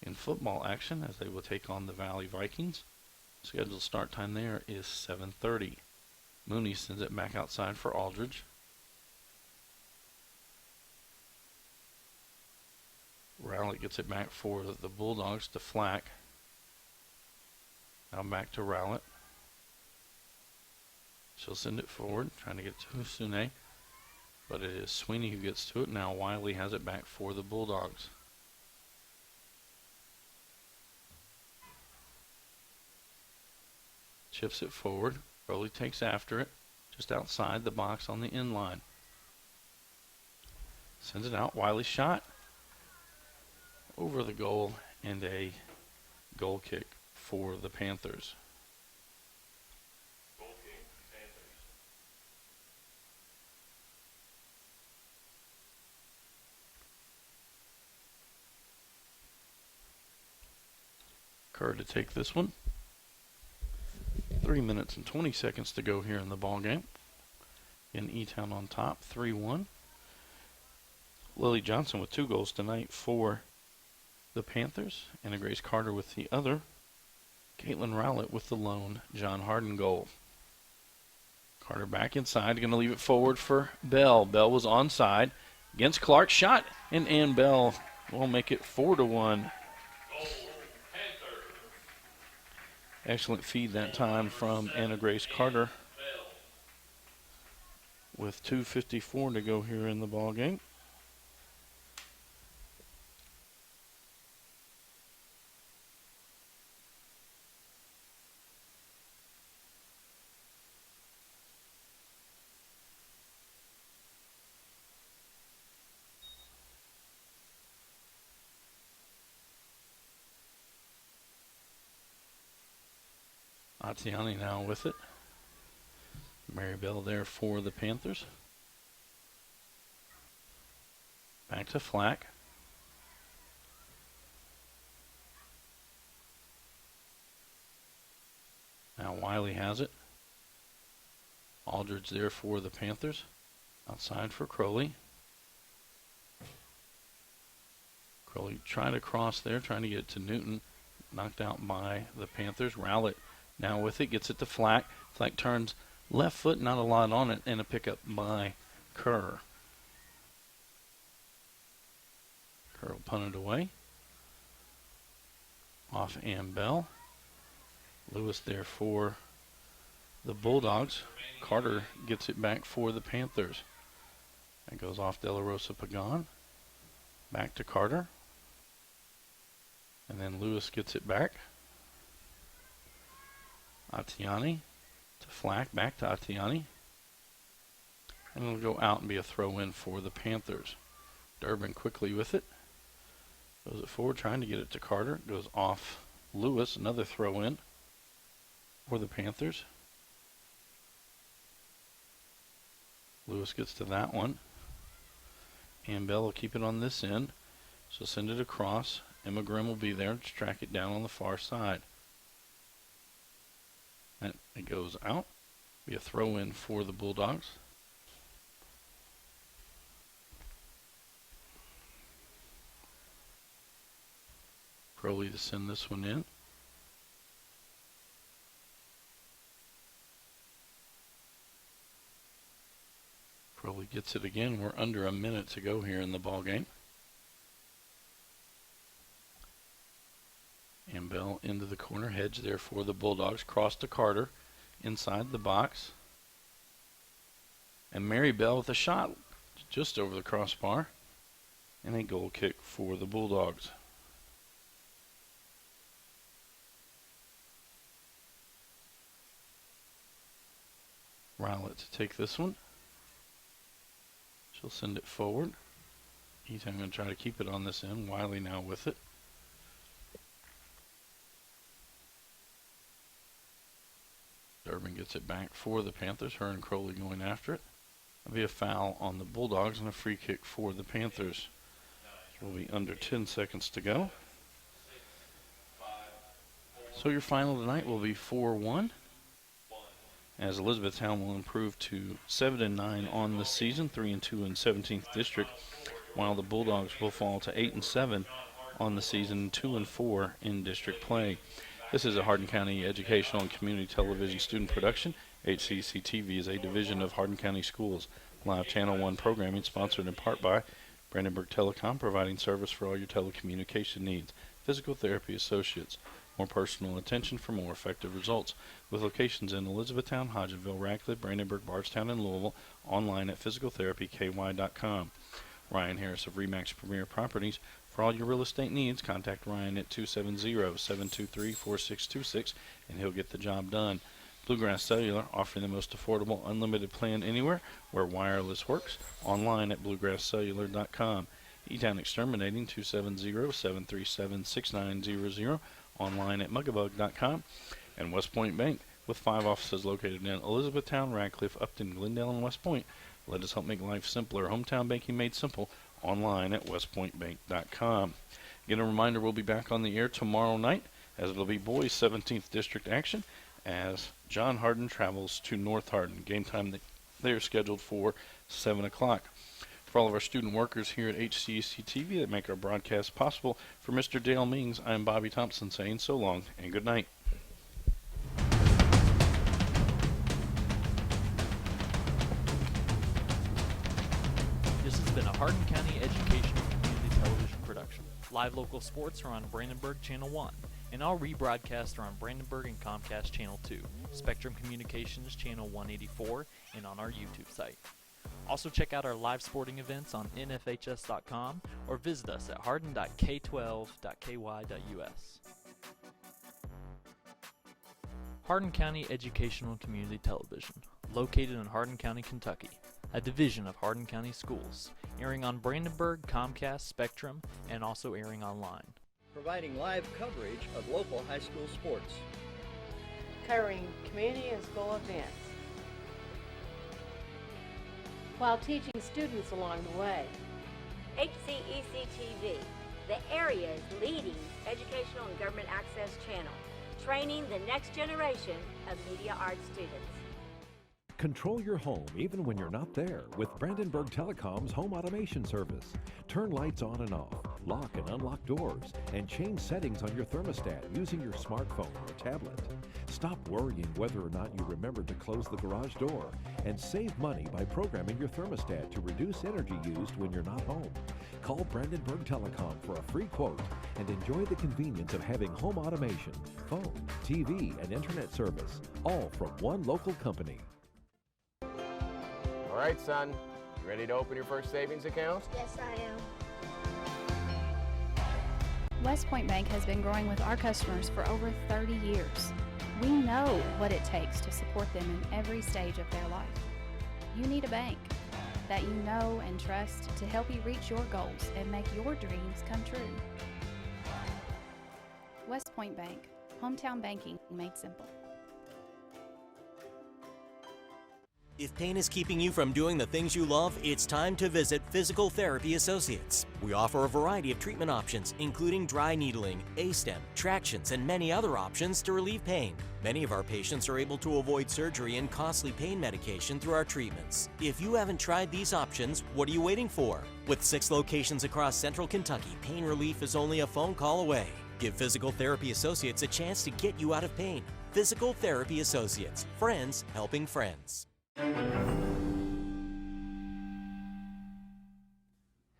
S1: in football action as they will take on the Valley Vikings. Scheduled start time there is 7:30. Mooney sends it back outside for Aldridge. Rowlett gets it back for the Bulldogs to Flack. Now back to Rowlett. She'll send it forward, trying to get to Sune. But it is Sweeney who gets to it. Now Wiley has it back for the Bulldogs. Chips it forward. Crowley takes after it. Just outside the box on the end line. Sends it out. Wiley shot. Over the goal and a goal kick for the Panthers.
S2: Goal kick, Panthers.
S1: Kerr to take this one. 3 minutes and 20 seconds to go here in the ball game. In E-Town on top, 3-1. Lily Johnson with 2 goals tonight for the Panthers. Anna Grace Carter with the other. Caitlin Rowlett with the lone John Hardin goal. Carter back inside, going to leave it forward for Bell. Bell was onside against Clark. Shot, and Ann Bell will make it 4-1. Excellent feed that time from Anna Grace Carter. With 2:54 to go here in the ball game. Atiani now with it. Mary Bell there for the Panthers. Back to Flack. Now Wiley has it. Aldridge there for the Panthers. Outside for Crowley. Crowley trying to cross there, trying to get it to Newton. Knocked out by the Panthers. Rowlett now with it, gets it to Flack. Flack turns left foot, not a lot on it, and a pickup by Kerr. Kerr will punt it away. Off Ann Bell. Lewis there for the Bulldogs. Carter gets it back for the Panthers. That goes off De La Rosa Pagan. Back to Carter. And then Lewis gets it back. Atiani to Flack, back to Atiani. And it'll go out and be a throw in for the Panthers. Durbin quickly with it. Goes it forward, trying to get it to Carter. Goes off Lewis, another throw in for the Panthers. Lewis gets to that one. And Bell will keep it on this end. So send it across. Emma Grimm will be there to track it down on the far side. And it goes out. Be a throw in for the Bulldogs. Crowley to send this one in. Crowley gets it again. We're under a minute to go here in the ball game. And Bell into the corner, hedge there for the Bulldogs. Cross to Carter inside the box. And Mary Bell with a shot just over the crossbar. And a goal kick for the Bulldogs. Rowlett to take this one. She'll send it forward. He's going to try to keep it on this end. Wiley now with it. Durbin gets it back for the Panthers. Her and Crowley going after it. There'll be a foul on the Bulldogs and a free kick for the Panthers. Will be under 10 seconds to go. So your final tonight will be 4-1. As Elizabethtown will improve to 7-9 on the season, 3-2 in 17th District, while the Bulldogs will fall to 8-7 on the season, 2-4 in district play. This is a Hardin County Educational and Community Television student production. HCEC-TV is a division of Hardin County Schools. Live Channel 1 programming sponsored in part by Brandenburg Telecom, providing service for all your telecommunication needs. Physical Therapy Associates. More personal attention for more effective results. With locations in Elizabethtown, Hodgenville, Radcliffe, Brandenburg, Bardstown, and Louisville. Online at physicaltherapyky.com. Ryan Harris of Remax Premier Properties. For all your real estate needs, contact Ryan at 270-723-4626, and he'll get the job done. Bluegrass Cellular, offering the most affordable unlimited plan anywhere where wireless works. Online at bluegrasscellular.com. E-Town Exterminating, 270-737-6900. Online at mugabug.com. And West Point Bank, with 5 offices located in Elizabethtown, Radcliffe, Upton, Glendale, and West Point. Let us help make life simpler. Hometown banking made simple. Online at westpointbank.com. Again, a reminder, we'll be back on the air tomorrow night as it'll be boys 17th District action as John Hardin travels to North Hardin. Game time they are scheduled for 7 o'clock. For all of our student workers here at HCEC-TV that make our broadcast possible, for Mr. Dale Mings, I'm Bobby Thompson saying so long and good night.
S6: This has been a Hardin County Educational Community Television production. Live local sports are on Brandenburg Channel 1, and all rebroadcasts are on Brandenburg and Comcast Channel 2, Spectrum Communications Channel 184, and on our YouTube site. Also check out our live sporting events on nfhs.com or visit us at hardin.k12.ky.us. Hardin County Educational Community Television, located in Hardin County, Kentucky, a division of Hardin County Schools, airing on Brandenburg, Comcast, Spectrum, and also airing online.
S3: Providing live coverage of local high school sports.
S7: Covering community and school events, while teaching students along the way.
S8: HCEC-TV, the area's leading educational and government access channel, training the next generation of media arts students.
S9: Control your home even when you're not there with Brandenburg Telecom's home automation service. Turn lights on and off, lock and unlock doors, and change settings on your thermostat using your smartphone or tablet. Stop worrying whether or not you remember to close the garage door, and save money by programming your thermostat to reduce energy used when you're not home. Call Brandenburg Telecom for a free quote and enjoy the convenience of having home automation, phone, TV, and internet service, all from one local company.
S10: All right, son, you ready to open your first savings account?
S8: Yes, I am.
S11: West Point Bank has been growing with our customers for over 30 years. We know what it takes to support them in every stage of their life. You need a bank that you know and trust to help you reach your goals and make your dreams come true. West Point Bank, hometown banking made simple.
S12: If pain is keeping you from doing the things you love, it's time to visit Physical Therapy Associates. We offer a variety of treatment options, including dry needling, A-stem, tractions, and many other options to relieve pain. Many of our patients are able to avoid surgery and costly pain medication through our treatments. If you haven't tried these options, what are you waiting for? With 6 locations across central Kentucky, pain relief is only a phone call away. Give Physical Therapy Associates a chance to get you out of pain. Physical Therapy Associates, friends helping friends.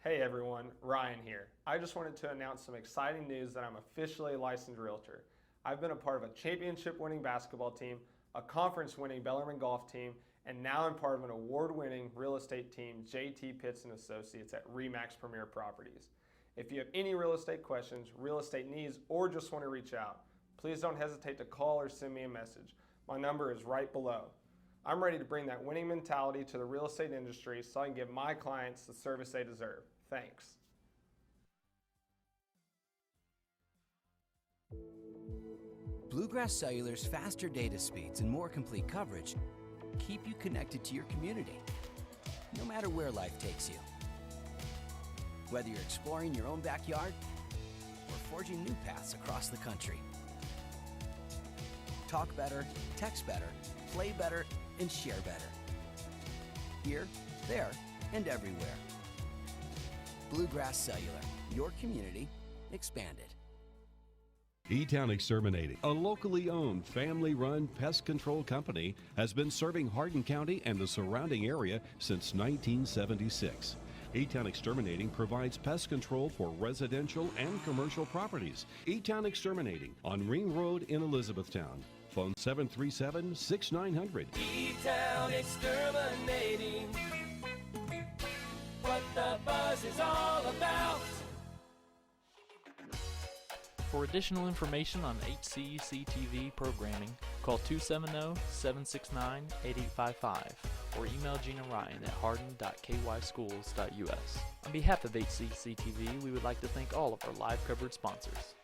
S13: Hey everyone, Ryan here. I just wanted to announce some exciting news that I'm officially a licensed realtor. I've been a part of a championship-winning basketball team, a conference-winning Bellarmine golf team, and now I'm part of an award-winning real estate team, JT Pitts & Associates at RE/MAX Premier Properties. If you have any real estate questions, real estate needs, or just want to reach out, please don't hesitate to call or send me a message. My number is right below. I'm ready to bring that winning mentality to the real estate industry so I can give my clients the service they deserve. Thanks.
S14: Bluegrass Cellular's faster data speeds and more complete coverage keep you connected to your community, no matter where life takes you. Whether you're exploring your own backyard or forging new paths across the country. Talk better, text better, play better, and share better. Here, there, and everywhere. Bluegrass Cellular, your community expanded.
S9: E-Town Exterminating, a locally owned, family-run pest control company, has been serving Hardin County and the surrounding area since 1976. E-Town Exterminating provides pest control for residential and commercial properties. E-Town Exterminating on Ring Road in Elizabethtown. Phone 737-6900.
S15: E-Town Exterminating, what the buzz is all about.
S6: For additional information on HCEC-TV programming, call 270-769-8855 or email Gina Ryan at hardin.kyschools.us. On behalf of HCEC-TV, we would like to thank all of our live coverage sponsors.